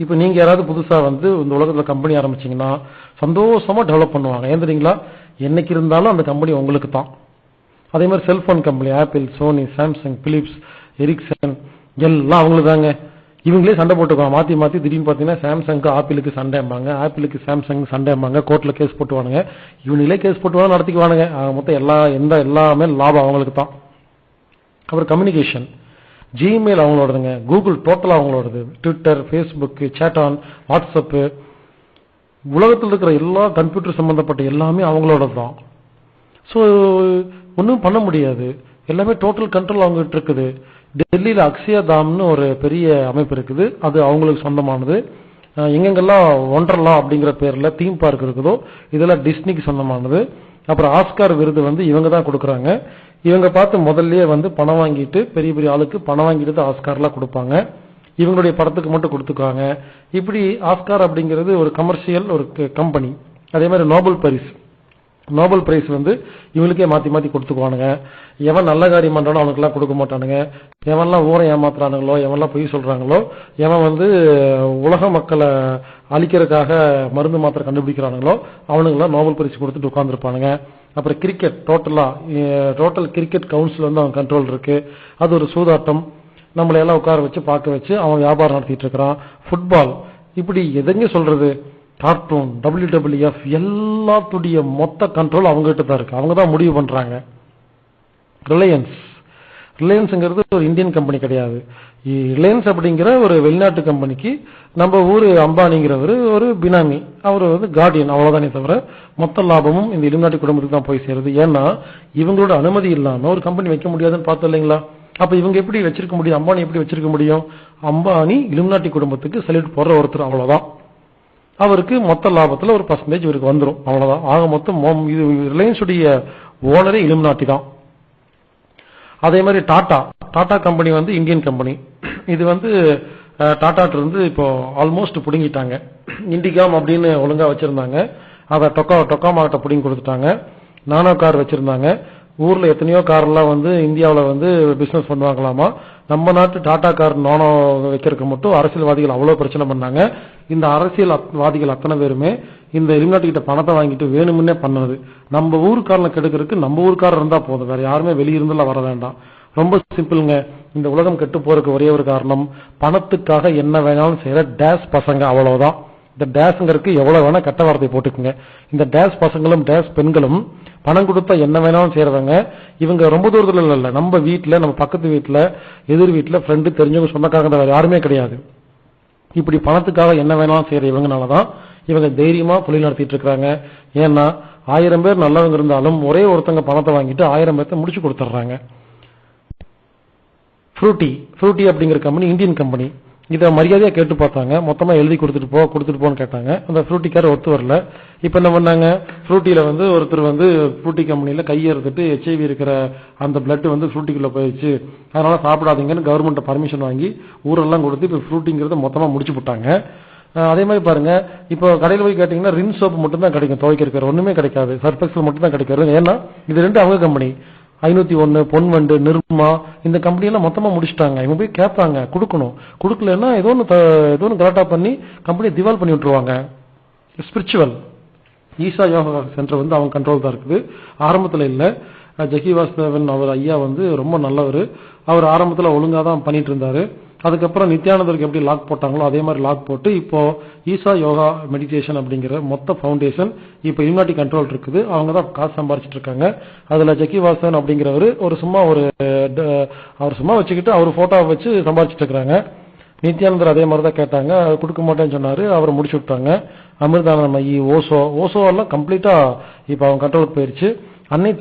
இப்ப நீங்க யாராவது புதுசா வந்து இந்த உலகத்துல கம்பெனி ஆரம்பிச்சீங்கன்னா சந்தோஷமா டெவலப் பண்ணுவாங்க. ஏன் தெரியுங்களா? என்னைக்கு இருந்தாலும் அந்த கம்பெனி உங்களுக்கு தான். அதே மாதிரி cellphone company Apple, Sony, Samsung, Philips, Ericsson எல்லாம் அவங்களுக்கு தாங்க. இவங்களே சண்டை போட்டுக்குவாங்க மாத்தி மாத்தி. திடீர்னு பாத்தீங்கன்னா சாம்சங்க்கு ஆப்பிளுக்கு சண்டைம்பாங்க, ஆப்பிளுக்கு சாம்சங் சண்டைம்பாங்க, கோர்ட்ல கேஸ் போட்டுவானுங்க. இவங்களே கேஸ் போட்டுவாங்க, நடத்திக்குவானுங்க. மொத்தம் எல்லாமே லாபம் அவங்களுக்கு தான். அப்புறம் கம்யூனிகேஷன், ஜிமெயில் அவங்களோடதுங்க, கூகுள் டோட்டலா அவங்களோடது, ட்விட்டர், ஃபேஸ்புக், சேட்டான், வாட்ஸ்அப், உலகத்தில் இருக்கிற எல்லா கம்ப்யூட்டர் சம்பந்தப்பட்ட எல்லாமே அவங்களோடது தான். ஸோ ஒன்றும் பண்ண முடியாது, எல்லாமே டோட்டல் கண்ட்ரோல் அவங்ககிட்ட இருக்குது. டெல்லியில அக்ஷயா தாம்னு ஒரு பெரிய அமைப்பு இருக்குது, அது அவங்களுக்கு சொந்தமானது. எங்கெங்கெல்லாம் ஒண்டர்லா அப்படிங்கிற பேர்ல தீம் பார்க் இருக்குதோ இதெல்லாம் டிஸ்னிக்கு சொந்தமானது. அப்புறம் ஆஸ்கார் விருது வந்து இவங்க தான் கொடுக்குறாங்க. இவங்க பார்த்து முதல்லயே வந்து பணம் வாங்கிட்டு, பெரிய பெரிய ஆளுக்கு பணம் வாங்கிட்டு ஆஸ்கார்லாம் கொடுப்பாங்க. இவங்களுடைய படத்துக்கு மட்டும் கொடுத்துக்குவாங்க. இப்படி ஆஸ்கார் அப்படிங்கிறது ஒரு கமர்ஷியல் ஒரு கம்பெனி. அதே மாதிரி நோபல் பிரைஸ் வந்து இவங்களுக்கே மாத்தி மாத்தி கொடுத்துக்குவானுங்க. எவன் நல்ல காரியம் பண்றானோ அவனுக்குலாம் கொடுக்க மாட்டானுங்க. எவன்லாம் ஊரை ஏமாத்துறானுங்களோ, எவன்லாம் பொய் சொல்றாங்களோ, எவன் வந்து உலக மக்களை அழிக்கிறதுக்காக மருந்து மாத்திரை கண்டுபிடிக்கிறானுங்களோ அவனுங்களாம் நோபல் பிரைஸ் கொடுத்துட்டு உட்கார்ந்துருப்பானுங்க. அப்புறம் கிரிக்கெட், டோட்டல் கிரிக்கெட் கவுன்சில் வந்து அவன் கண்ட்ரோல் இருக்கு. அது ஒரு சூதாட்டம். நம்மளை எல்லாம் உட்கார வச்சு பார்க்க வச்சு அவன் வியாபாரம் நடத்திட்டு இருக்கிறான். ஃபுட்பால், இப்படி எதுங்க சொல்றது, கார்ட்டூன், WWF எல்லாத்துடைய மொத்த கண்ட்ரோல் அவங்ககிட்ட தான் இருக்கு. அவங்க தான் முடிவு பண்றாங்க. ரிலையன்ஸ்ங்கிறது ஒரு இந்தியன் கம்பெனி கிடையாது. ரிலையன்ஸ் அப்படிங்கிற ஒரு வெளிநாட்டு கம்பெனிக்கு நம்ம ஊரு அம்பானிங்கிறவர் ஒரு பினாமி, அவர் வந்து கார்டியன், அவ்வளவுதானே தவிர மொத்த லாபமும் இந்த இலுமினாட்டி குடும்பத்துக்கு தான் போய் சேருது. ஏன்னா இவங்களோட அனுமதி இல்லாம ஒரு கம்பெனி வைக்க முடியாதுன்னு பார்த்தோம் இல்லைங்களா? அப்ப இவங்க எப்படி வச்சிருக்க முடியும், அம்பானி எப்படி வச்சிருக்க முடியும்? அம்பானி இலுமினாட்டி குடும்பத்துக்கு சல்யூட் போடுற ஒருத்தர், அவ்வளவுதான். அவருக்கு மொத்த லாபத்துல ஒரு % இவருக்கு வந்துடும், அவ்வளவுதான். ஆக மொத்தம் இது ரிலையன்ஸ் உடைய ஓனரே இலுமினாட்டி தான். அதே மாதிரி டாடா கம்பெனி வந்து இந்தியன் கம்பெனி. இது வந்து டாடாட்ட இருந்து இப்போ ஆல்மோஸ்ட் புடுங்கிட்டாங்க. இண்டிகாம் அப்படின்னு ஒழுங்கா வச்சிருந்தாங்க, அதை டொக்காமாகிட்ட புடுங்கி கொடுத்துட்டாங்க. நானோ கார் வச்சிருந்தாங்க. ஊர்ல எத்தனையோ கார்லாம் வந்து இந்தியாவில் வந்து பிசினஸ் பண்ணுவாங்களாமா. நம்ம நாட்டு டாடா கார் நானோ வைக்கிறதுக்கு மட்டும் அரசியல்வாதிகள் அவ்வளவு பிரச்சனை பண்ணாங்க. இந்த அரசியல்வாதிகள் அத்தனை பேருமே இந்த இலுமினாட்டி கிட்ட பணத்தை வாங்கிட்டு வேணுமுன்னே பண்ணது. நம்ம ஊருக்காரனை கெடுக்கிறதுக்கு நம்ம ஊருக்காரர் இருந்தா போதும், வேற யாருமே வெளியிருந்தெல்லாம் வர வேண்டாம். ரொம்ப சிம்பிள்ங்க. இந்த உலகம் கெட்டு போறதுக்கு ஒரே ஒரு காரணம், பணத்துக்காக என்ன வேணாலும் செய்யற டேஸ் பசங்க, அவ்வளவுதான். இந்த டேஸ்ங்கிறதுக்கு எவ்வளவு வேணா கெட்ட வார்த்தை போட்டுக்குங்க. இந்த டேஸ் பசங்களும் டேஸ் பெண்களும் பணம் கொடுத்தா என்ன வேணாலும் செய்யறவங்க. இவங்க ரொம்ப தூரத்துல இல்ல, நம்ம வீட்டுல, நம்ம பக்கத்து வீட்டுல, எதிர் வீட்டுல, ஃப்ரெண்டு, தெரிஞ்சவங்க, சொந்தக்காரங்க யாருமே கிடையாது. இப்படி பணத்துக்காக என்ன வேணாலும் செய்யற இவங்கனாலதான் இவங்க தைரியமா தொழில் நடத்திட்டு இருக்காங்க. ஏன்னா 1000 பேர் நல்லவங்க இருந்தாலும் ஒரே ஒருத்தங்க பணத்தை வாங்கிட்டு 1000 பேர்த்த முடிச்சு கொடுத்துட்றாங்க. ஃப்ரூட்டி அப்படிங்கிற கம்பெனி இந்தியன் கம்பெனி. இதை மரியாதையா கேட்டு பார்த்தாங்க, மொத்தமா எழுதி கொடுத்துட்டு போன்னு கேட்டாங்க. அந்த ஃப்ரூட்டிக்கார ஒத்து வரல. இப்ப என்ன பண்ணாங்க, ஃப்ரூட்டியில வந்து ஒருத்தர் வந்து ஃப்ரூட்டி கம்பெனியில கையெடுத்துட்டு HIV இருக்கிற அந்த பிளட் வந்து ஃப்ரூட்டிக்குள்ள போயிடுச்சு, அதனால சாப்பிடாதீங்கன்னு கவர்மெண்ட் பர்மிஷன் வாங்கி ஊரெல்லாம் கொடுத்து இப்ப ஃப்ரூட்டிங்கிறத மொத்தமா முடிச்சு போட்டாங்க. அதே மாதிரி பாருங்க, இப்போ கடையில் போய் கேட்டீங்கன்னா ரின் சோப்பு மட்டும் தான் கிடைக்கும், துவைக்கிற ஒண்ணுமே கிடைக்காது, சர்ஃபெக்சல் மட்டும் தான் கிடைக்காது. ஏன்னா இது ரெண்டு அவங்க கம்பெனி. 501, பொன்வண்டு, நிர்மா, இந்த கம்பெனி எல்லாம் மொத்தமா முடிச்சுட்டாங்க. இவங்க போய் கேட்பாங்க, கொடுக்கணும். கொடுக்கலன்னா ஏதோ ஒன்று கலாட்டா பண்ணி கம்பெனியை திவால் பண்ணி விட்டுருவாங்க. ஸ்பிரிச்சுவல் ஈசா யோகா சென்டர் வந்து அவங்க கண்ட்ரோல் தான் இருக்குது. ஆரம்பத்தில் இல்ல, ஜக்கி வாசுதேவன் அவர் ஐயா வந்து ரொம்ப நல்லவர். அவர் ஆரம்பத்தில் ஒழுங்கா தான் பண்ணிட்டு இருந்தாரு. அதுக்கப்புறம் நித்யானந்தருக்கு எப்படி லாக் போட்டாங்களோ அதே மாதிரி லாக் போட்டு இப்போ ஈசா யோகா மெடிடேஷன் அப்படிங்கிற மொத்த ஃபவுண்டேஷன் இப்போ இலுமினாட்டி கண்ட்ரோல் இருக்குது. அவங்க தான் காசு சம்பாரிச்சிட்டு இருக்காங்க. அதுல ஜக்கி வாசன் அப்படிங்கிறவர் அவர் சும்மா வச்சுக்கிட்டு அவர் போட்டோ வச்சு சம்பாரிச்சிட்டு இருக்காங்க. நித்யானந்தர் அதே மாதிரி தான் கேட்டாங்க, கொடுக்க மாட்டேன்னு சொன்னாரு, அவரை முடிச்சு விட்டாங்க. அமிர்தானந்தமயி, ஓசோ எல்லாம் கம்ப்ளீட்டா இப்ப அவங்க கண்ட்ரோலுக்கு போயிருச்சு. அன்னை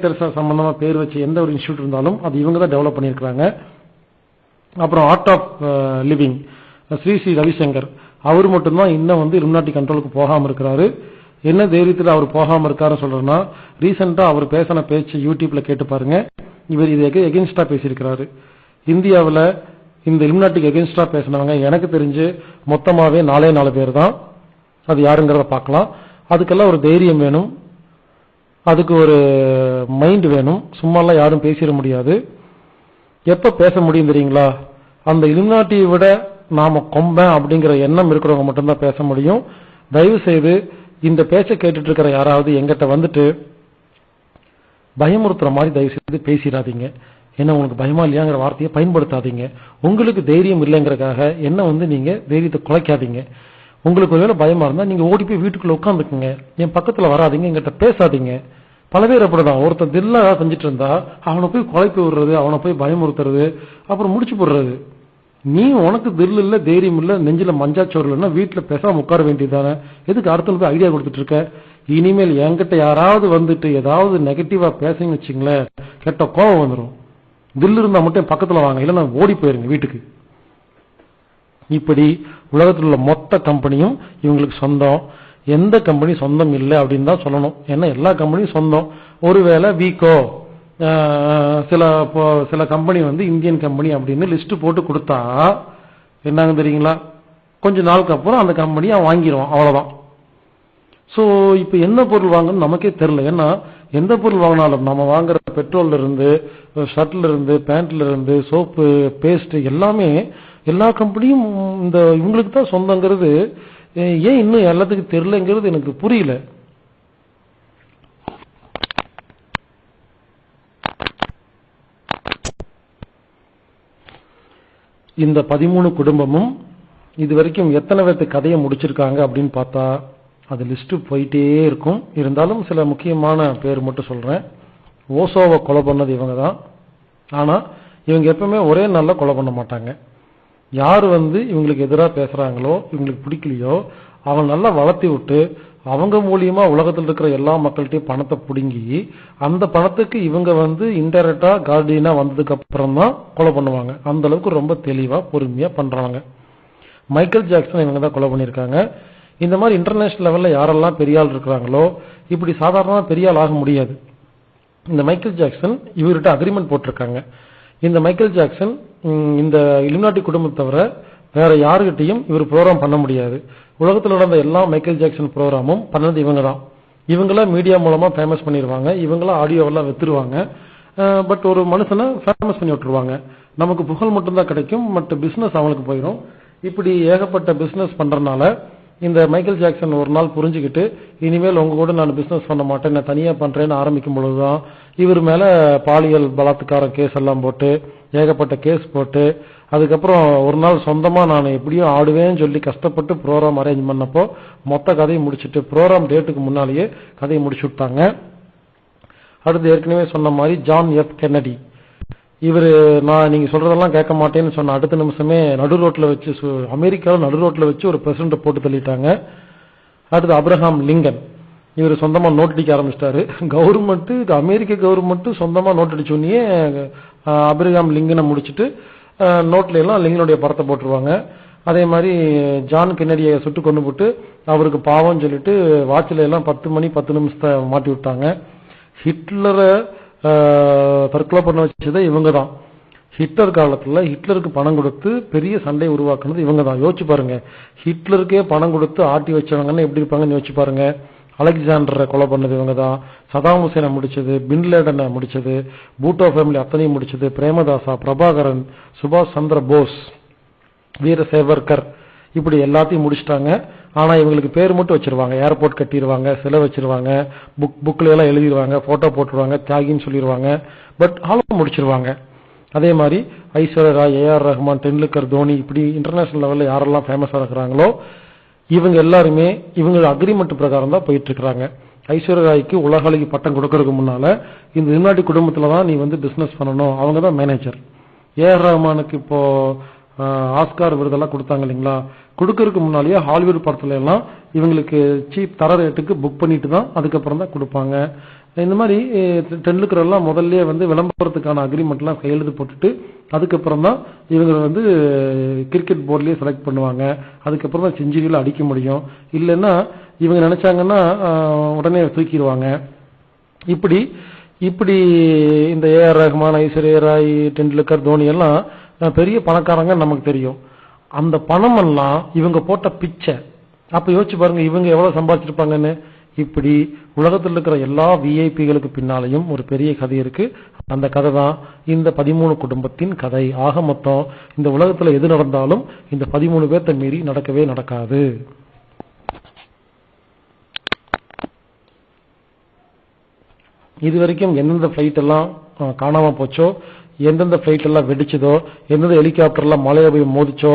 தெரசா சம்பந்தமா பேர் வச்சு எந்த ஒரு இன்ஸ்டியூட் இருந்தாலும் அது இவங்க தான் டெவலப் பண்ணியிருக்காங்க. அப்புறம் Art of Living Sri Ravishankar, அவர் மட்டும்தான் இன்னும் வந்து இலுமினாட்டி கண்ட்ரோலுக்கு போகாம இருக்கிறாரு. என்ன தைரியத்தில் அவர் போகாம இருக்காருன்னு சொல்றேன்னா, ரீசெண்டா அவர் பேசின பேச்சு யூடியூப்ல கேட்டு பாருங்க. இவர் இது எகென்ஸ்டா பேசியிருக்கிறாரு. இந்தியாவில் இந்த இலுமினாட்டிக்கு எகென்ஸ்டா பேசினவங்க எனக்கு தெரிஞ்சு மொத்தமாவே 4 பேர் தான். அது யாருங்கிறத பார்க்கலாம். அதுக்கெல்லாம் ஒரு தைரியம் வேணும், அதுக்கு ஒரு மைண்ட் வேணும். சும்மாலாம் யாரும் பேசிட முடியாது. எப்ப பேச முடியும் தெரியுங்களா, அந்த இலுமினாட்டியை விட நாம கொம்பேன் அப்படிங்கிற எண்ணம் இருக்கிறவங்க மட்டும்தான் பேச முடியும். தயவு செய்து இந்த பேச்சை கேட்டுட்டு இருக்கிற யாராவது எங்கிட்ட வந்துட்டு பயமுறுத்துற மாதிரி தயவு செய்து பேசிடாதீங்க. என்ன உங்களுக்கு பயமா இல்லையாங்கிற வார்த்தையை பயன்படுத்தாதீங்க. உங்களுக்கு தைரியம் இல்லைங்கிறதுக்காக என்ன நீங்க தைரியத்தை குலைக்காதீங்க. உங்களுக்கு ஒருவேளை பயமா இருந்தா நீங்க ஓடி போய் வீட்டுக்குள்ள உட்காந்துக்குங்க. என் பக்கத்துல வராதிங்க, எங்கிட்ட பேசாதீங்க. பல பேர் அப்படிதான், ஒருத்தர் தில்லா செஞ்சுட்டு இருந்தா அவனை போய் குலைப்பி விடுறது, அவனை போய் பயமுறுத்துறது, அப்புறம் முடிச்சு போடுறது. நீ உனக்கு தில் இல்ல, தைரியம் இல்ல, நெஞ்சில மஞ்சாச்சோறு இல்லைன்னா வீட்டுல பேசாம உட்கார வேண்டியதானே. எதுக்கு அடுத்த போய் ஐடியா கொடுத்துட்டு இருக்க? இனிமேல் என்கிட்ட யாராவது வந்துட்டு ஏதாவது நெகட்டிவா பேசுங்க வச்சுங்களேன், கெட்ட கோபம் வந்துடும். தில் இருந்தா மட்டும் பக்கத்துல வாங்க, இல்லைன்னா ஓடி போயிருங்க வீட்டுக்கு. இப்படி உலகத்தில் உள்ள மொத்த கம்பெனியும் இவங்களுக்கு சொந்தம். எந்த கம்பெனி சொந்தம் இல்லை அப்படின்னு தான் சொல்லணும். ஏன்னா எல்லா கம்பெனியும் சொந்தம். ஒருவேளை வீக்கோ சில கம்பெனி இந்தியன் கம்பெனி அப்படின்னு லிஸ்ட் போட்டு கொடுத்தா என்னங்க தெரியுங்களா, கொஞ்ச நாளுக்கு அப்புறம் அந்த கம்பெனியை வாங்கிடுவான், அவ்வளவுதான். சோ இப்ப என்ன பொருள் வாங்கணும் நமக்கே தெரியல. ஏன்னா எந்த பொருள் வாங்கினாலும் நம்ம வாங்குற பெட்ரோல்ல இருந்து, ஷர்ட்ல இருந்து, பேண்ட்ல இருந்து, சோப்பு, பேஸ்ட் எல்லாமே எல்லா கம்பெனியும் இவங்களுக்கு தான் சொந்தங்கிறது ஏன் இன்னும் எல்லாத்துக்கும் தெரியலங்கிறது எனக்கு புரியல. இந்த 13 குடும்பமும் இது வரைக்கும் எத்தனை பேர்த்து கதையை முடிச்சிருக்காங்க அப்படின்னு பார்த்தா அது லிஸ்ட் போயிட்டே இருக்கும். இருந்தாலும் சில முக்கியமான பேர் மட்டும் சொல்றேன். ஓசோவை கொலை பண்ணது இவங்க தான். ஆனா இவங்க எப்பவுமே ஒரே நாள்ல கொலை பண்ண மாட்டாங்க. யாரு இவங்களுக்கு எதிராக பேசுறாங்களோ, இவங்களுக்கு பிடிக்கலையோ, அவங்க நல்லா வளர்த்தி விட்டு அவங்க மூலியமா உலகத்தில் இருக்கிற எல்லா மக்கள்கிட்டையும் பணத்தை பிடுங்கி அந்த பணத்துக்கு இவங்க இன்டைரக்டா கார்டியனா வந்ததுக்கு அப்புறம் தான் கொலை பண்ணுவாங்க. அந்த அளவுக்கு ரொம்ப தெளிவா பொறுமையா பண்றாங்க. மைக்கேல் ஜாக்சன் இவங்க தான் கொலை பண்ணிருக்காங்க. இந்த மாதிரி இன்டர்நேஷனல் லெவல்ல யாரெல்லாம் பெரிய ஆள் இருக்கிறாங்களோ இப்படி சாதாரணமா பெரிய ஆள் ஆக முடியாது. இந்த மைக்கேல் ஜாக்சன் இவர்கிட்ட அக்ரிமெண்ட் போட்டிருக்காங்க. இந்த மைக்கேல் ஜாக்சன் இந்த இலுமினாட்டி குடும்பத்தை தவிர வேற யாருகிட்டையும் இவர் ப்ரோக்ராம் பண்ண முடியாது. உலகத்தில் நடந்த எல்லா மைக்கேல் ஜாக்சன் ப்ரோக்ராமும் பண்ணது இவங்க தான். இவங்கள மீடியா மூலமா ஃபேமஸ் பண்ணிடுவாங்க, இவங்கள ஆடியோவெல்லாம் வித்துருவாங்க. பட் ஒரு மனுஷனை ஃபேமஸ் பண்ணி விட்டுருவாங்க. நமக்கு புகழ் மட்டும்தான் கிடைக்கும், மற்ற பிசினஸ் அவங்களுக்கு போயிடும். இப்படி ஏகப்பட்ட பிசினஸ் பண்றதுனால இந்த மைக்கேல் ஜாக்சன் ஒரு நாள் புரிஞ்சுக்கிட்டு இனிமேல் உங்க கூட நான் பிசினஸ் பண்ண மாட்டேன், நான் தனியா பண்றேன்னு ஆரம்பிக்கும் பொழுதுதான் இவர் மேல பாலியல் பலாத்கார கேஸ் எல்லாம் போட்டு ஏகப்பட்ட கேஸ் போட்டு அதுக்கப்புறம் ஒரு நாள் சொந்தமா நான் எப்படியும் ஆடுவேன்னு சொல்லி கஷ்டப்பட்டு ப்ரோக்ராம் அரேஞ்ச் பண்ணப்போ மொத்த கதையை முடிச்சுட்டு ப்ரோக்ராம் டேட்டுக்கு முன்னாலேயே கதையை முடிச்சு விட்டாங்க. அடுத்து ஏற்கனவே சொன்ன மாதிரி ஜான் எஃப் கென்னடி, இவரு நான் நீங்க சொல்றதெல்லாம் கேட்க மாட்டேன்னு சொன்ன அடுத்த நிமிஷமே நடு ரோட்ல வச்சு அமெரிக்காவில் நடு ரோட்ல வச்சு ஒரு பிரசிடண்ட் போட்டு தள்ளிட்டாங்க. அடுத்து அப்ரஹாம் லிங்கன், இவர் சொந்தமா நோட் அடிக்க ஆரம்பிச்சிட்டாரு. கவர்மெண்ட் அமெரிக்க கவர்மெண்ட் சொந்தமா நோட் அடிச்சோடனே அப்ரஹாம் லிங்கனை முடிச்சுட்டு நோட்ல எல்லாம் லிங்கனுடைய படத்தை போட்டுருவாங்க. அதே மாதிரி ஜான் கென்னடியை சுட்டு கொண்டு போட்டு அவருக்கு பாவம் சொல்லிட்டு வாட்சில எல்லாம் 10 மணி 10 நிமிஷத்தை மாட்டி விட்டாங்க. ஹிட்லரை தற்கொலை பண்ண வச்சது இவங்க தான். ஹிட்லர் காலத்துல ஹிட்லருக்கு பணம் கொடுத்து பெரிய சண்டை உருவாக்குனது இவங்க தான். யோசிச்சு பாருங்க, ஹிட்லருக்கே பணம் கொடுத்து ஆட்டி வச்சவங்கன்னு எப்படி இருப்பாங்கன்னு யோசிச்சு பாருங்க. அலெக்சாண்டரை கொலை பண்ணது இவங்க தான். சதாம் ஹுசேனை முடிச்சது, பின்லேடனை முடிச்சது, பூட்டோ ஃபேமிலி அத்தனையும் முடிச்சது, பிரேமதாசா, பிரபாகரன், சுபாஷ் சந்திர போஸ், வீர சேவர்கர், இப்படி எல்லாத்தையும் முடிச்சிட்டாங்க. ஆனா இவங்களுக்கு பேர் மட்டும் வச்சிருவாங்க, ஏர்போர்ட் கட்டிடுவாங்க, சிலை வச்சிருவாங்க, புக்ல எல்லாம் எழுதிடுவாங்க, போட்டோ போட்டுருவாங்க, தியாகின்னு சொல்லிடுவாங்க. பட் ஆளும் முடிச்சிருவாங்க. அதே மாதிரி ஐஸ்வர்யா ராய், ஏஆர் ரஹ்மான், டெண்டுல்கர், தோனி, இப்படி இன்டர்நேஷனல் லெவல்ல யாரெல்லாம் ஃபேமஸா இருக்கிறாங்களோ இவங்க எல்லாருமே இவங்க அக்ரிமெண்ட் பிரகாரம் தான் போயிட்டு இருக்காங்க. ஐஸ்வர்யா ராய்க்கு உலக அழகி பட்டம் கொடுக்கறதுக்கு முன்னால இந்த இலுமினாட்டி குடும்பத்துல தான் நீ பிசினஸ் பண்ணணும், அவங்க தான் மேனேஜர். ஏஆர் ரஹ்மானுக்கு இப்போ ஆஸ்கார் விருதெல்லாம் கொடுத்தாங்க இல்லைங்களா, கொடுக்கறதுக்கு முன்னாலேயே ஹாலிவுட் படத்துல எல்லாம் இவங்களுக்கு சீப் தர ரேட்டுக்கு புக் பண்ணிட்டு தான் அதுக்கப்புறம் தான் கொடுப்பாங்க. இந்த மாதிரி டெண்டுல்கர் எல்லாம் முதல்ல விளம்பரத்துக்கான அக்ரிமெண்ட் எல்லாம் கையெழுத்து போட்டுட்டு அதுக்கப்புறம் தான் இவங்க கிரிக்கெட் போர்ட்லயே செலக்ட் பண்ணுவாங்க. அதுக்கப்புறம் தான் செஞ்சுரியில அடிக்க முடியும். இல்லைன்னா இவங்க நினைச்சாங்கன்னா உடனே தூக்கிடுவாங்க. இப்படி இப்படி இந்த ஏஆர் ரஹ்மான், ஐஸ்வர்யா ராய், டெண்டுல்கர், தோனி எல்லாம் பெரிய பணக்காரங்க நமக்கு தெரியும். அந்த பணம் எல்லாம் இவங்க போட்ட பிச்சை. அப்ப யோசிச்சு பாருங்க இவங்க எவ்வளவு சம்பாதிச்சிருப்பாங்கன்னு. இப்படி உலகத்தில் இருக்கிற எல்லா விஐபிகளுக்கு பின்னாலையும் ஒரு பெரிய கதை இருக்கு. அந்த கதை தான் இந்த 13 குடும்பத்தின் கதை. ஆக மொத்தம் இந்த உலகத்துல எது நடந்தாலும் இந்த 13 பேர்த்த மீறி நடக்கவே நடக்காது. இது வரைக்கும் எந்தெந்த பிளைட் எல்லாம் காணாம போச்சோ, எந்தெந்த பிளைட் எல்லாம் வெடிச்சதோ, எந்தெந்த ஹெலிகாப்டர் எல்லாம் மலையில போய் மோதிச்சோ,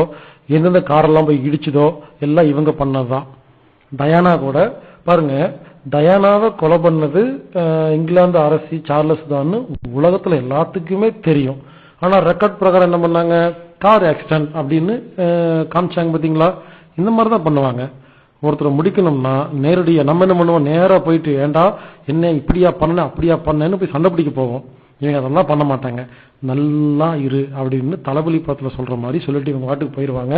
எந்தெந்த காரெல்லாம் போய் இடிச்சதோ எல்லாம் இவங்க பண்ணதுதான். டயானா கூட பாருங்க, டயானாவை கொலை பண்ணது இங்கிலாந்து அரசி சார்லஸ் தான் உலகத்துல எல்லாத்துக்குமே தெரியும். ஆனா ரெக்கார்ட் பிரகாரம் என்ன பண்ணாங்க, கார் ஆக்சிடென்ட் அப்படின்னு காமிச்சாங்க. பாத்தீங்களா, இந்த மாதிரிதான் பண்ணுவாங்க. ஒருத்தர் முடிக்கணும்னா நேரடியா நம்ம என்ன பண்ணுவோம், நேரா போயிட்டு ஏண்டா என்ன இப்படியா பண்ண அப்படியா பண்ணேன்னு போய் சண்டை பிடிக்க போவோம். இவங்க அதெல்லாம் பண்ண மாட்டாங்க. நல்லா இரு அப்படின்னு தளபதி படத்துல சொல்ற மாதிரி சொல்லிட்டு இவங்க வாட்டுக்கு போயிருவாங்க.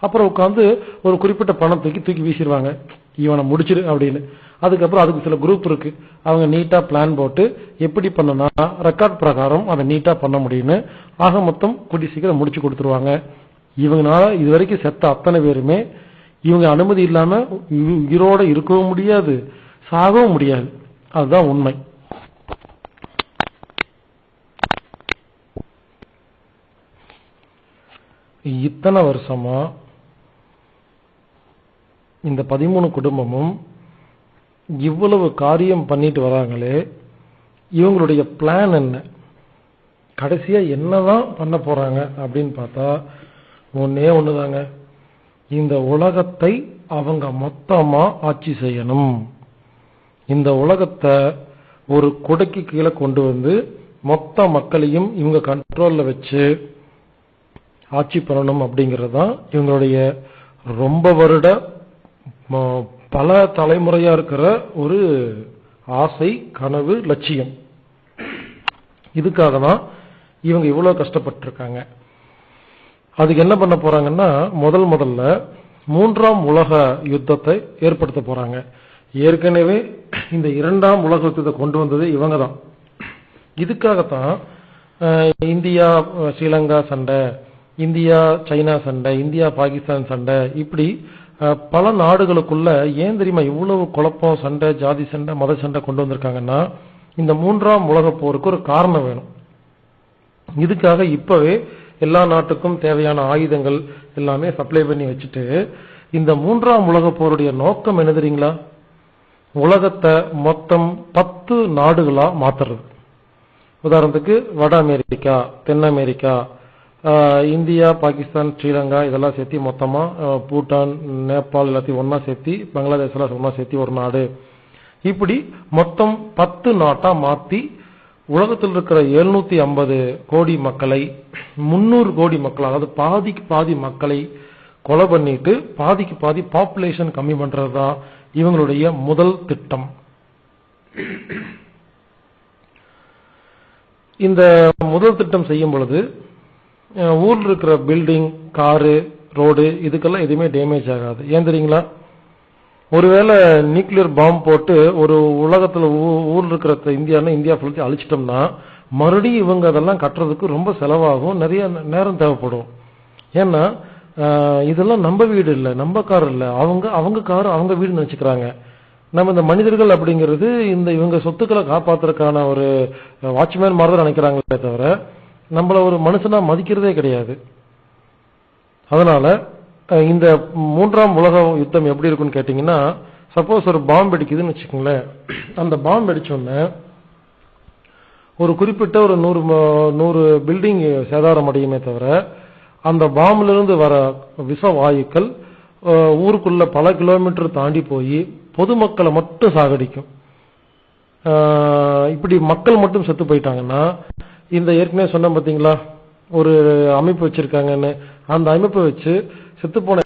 அப்புறம் உட்காந்து ஒரு குறிப்பிட்ட பணத்துக்கு தூக்கி வீசிடுவாங்க, இவனை முடிச்சிரு அப்படின்னு. அதுக்கப்புறம் அதுக்கு சில குரூப் இருக்கு, அவங்க நீட்டா பிளான் போட்டு எப்படி பண்ணனா ரெக்கார்ட் பிரகாரம் அதை நீட்டா பண்ண முடியும்னு ஆக மொத்தம் கூட்டி சீக்கிரம் முடிச்சு கொடுத்துருவாங்க. இவங்கனால இதுவரைக்கும் செத்த அத்தனை பேருமே இவங்க அனுமதி இல்லாம உயிரோட இருக்கவும் முடியாது, சாகவும் முடியாது. அதுதான் உண்மை. இத்தனை வருஷமா இந்த 13 குடும்பமும் இவ்வளவு காரியம் பண்ணிட்டு வராங்களே, இவங்களுடைய பிளான் என்ன, கடைசியா என்னதான் பண்ண போறாங்க அப்படின்னு பார்த்தா ஒன்னே ஒண்ணுதாங்க, இந்த உலகத்தை அவங்க மொத்தமா ஆட்சி செய்யணும். இந்த உலகத்தை ஒரு குடைக்கு கீழே கொண்டு வந்து மொத்த மக்களையும் இவங்க கண்ட்ரோல்ல வச்சு ஆட்சி பண்ணணும் அப்படிங்கிறது தான் இவங்களுடைய ரொம்ப வருட பல தலைமுறையா இருக்கிற ஒரு ஆசை, கனவு, லட்சியம். இதுக்காக தான் இவங்க இவ்வளவு கஷ்டப்பட்டிருக்காங்க. அதுக்கு என்ன பண்ண போறாங்கன்னா, முதல்ல 3ஆம் உலக யுத்தத்தை ஏற்படுத்த போறாங்க. ஏற்கனவே இந்த 2ஆம் உலக யுத்தத்தை கொண்டு வந்தது இவங்க தான். இதுக்காகத்தான் இந்தியா ஸ்ரீலங்கா சண்டை, இந்தியா சைனா சண்டை, இந்தியா பாகிஸ்தான் சண்டை, இப்படி பல நாடுகளுக்குள்ள ஏன் தெரியுமா இவ்வளவு குழப்பம், சண்டை, ஜாதி சண்டை, மத சண்டை கொண்டு வந்திருக்காங்கன்னா, இந்த 3ஆம் உலக போருக்கு ஒரு காரணம் வேணும். இதுக்காக இப்பவே எல்லா நாட்டுக்கும் தேவையான ஆயுதங்கள் எல்லாமே சப்ளை பண்ணி வச்சுட்டு, இந்த 3ஆம் உலக போருடைய நோக்கம் என்ன தெரியுங்களா, உலகத்தை மொத்தம் 10 நாடுகளா மாத்துறது. உதாரணத்துக்கு வட அமெரிக்கா, தென் அமெரிக்கா, இந்தியா, பாகிஸ்தான், ஸ்ரீலங்கா இதெல்லாம் சேர்த்து மொத்தமா பூட்டான், நேபாள் எல்லாத்தையும் ஒன்னா சேர்த்து, பங்களாதேஷ் எல்லாம் ஒன்னா சேர்த்து ஒரு நாடு, இப்படி மொத்தம் 10 நாட்டா மாத்தி உலகத்தில் இருக்கிற 750 கோடி மக்களை 300 கோடி மக்கள், அதாவது பாதிக்கு பாதி மக்களை கொலை பண்ணிட்டு பாதிக்கு பாதி பாப்புலேஷன் கம்மி பண்றதுதான் இவங்களுடைய முதல் திட்டம். இந்த முதல் திட்டம் செய்யும் பொழுது ஊர்ல இருக்கிற பில்டிங், காரு, ரோடு இதுக்கெல்லாம் எதுவுமே டேமேஜ் ஆகாது. ஏன் தெரியுங்களா, ஒருவேளை நியூக்ளியர் பாம்பு போட்டு ஒரு உலகத்துல ஊர்ல இருக்கிற இந்தியா ஃபுல்லத்தையும் அழிச்சிட்டோம்னா மறுபடியும் இவங்க அதெல்லாம் கட்டுறதுக்கு ரொம்ப செலவாகும், நிறைய நேரம் தேவைப்படும். ஏன்னா இதெல்லாம் நம்ம வீடு இல்லை, நம்ம கார் இல்லை, அவங்க கார் அவங்க வீடு நினைச்சுக்கிறாங்க. நம்ம இந்த மனிதர்கள் அப்படிங்கிறது இந்த இவங்க சொத்துக்களை காப்பாத்துறதுக்கான ஒரு வாட்ச்மேன் மாதிரி தான் நினைக்கிறாங்களே தவிர நம்மள ஒரு மனுஷனா மதிக்கிறதே கிடையாது. அதனால இந்த 3ஆம் உலக யுத்தம் எப்படி இருக்குன்னு கேட்டீங்கன்னா, சப்போஸ் ஒரு பாம்பு வெடிக்குதுன்னு வச்சுக்கோங்களேன், அந்த பாம்பு வெடிச்சோடனே ஒரு குறிப்பிட்ட ஒரு 100 பில்டிங் சேதாரம் அடையுமே தவிர அந்த பாம்புல இருந்து வர விஷ வாயுக்கள் ஊருக்குள்ள பல கிலோமீட்டர் தாண்டி போய் பொதுமக்களை மட்டும் சாகடிக்கும். இப்படி மக்கள் மட்டும் செத்து போயிட்டாங்கன்னா, இந்த ஏற்கனவே சொன்ன பாத்தீங்களா ஒரு அமைப்பு வச்சிருக்காங்கன்னு, அந்த அமைப்பை வச்சு செத்து போன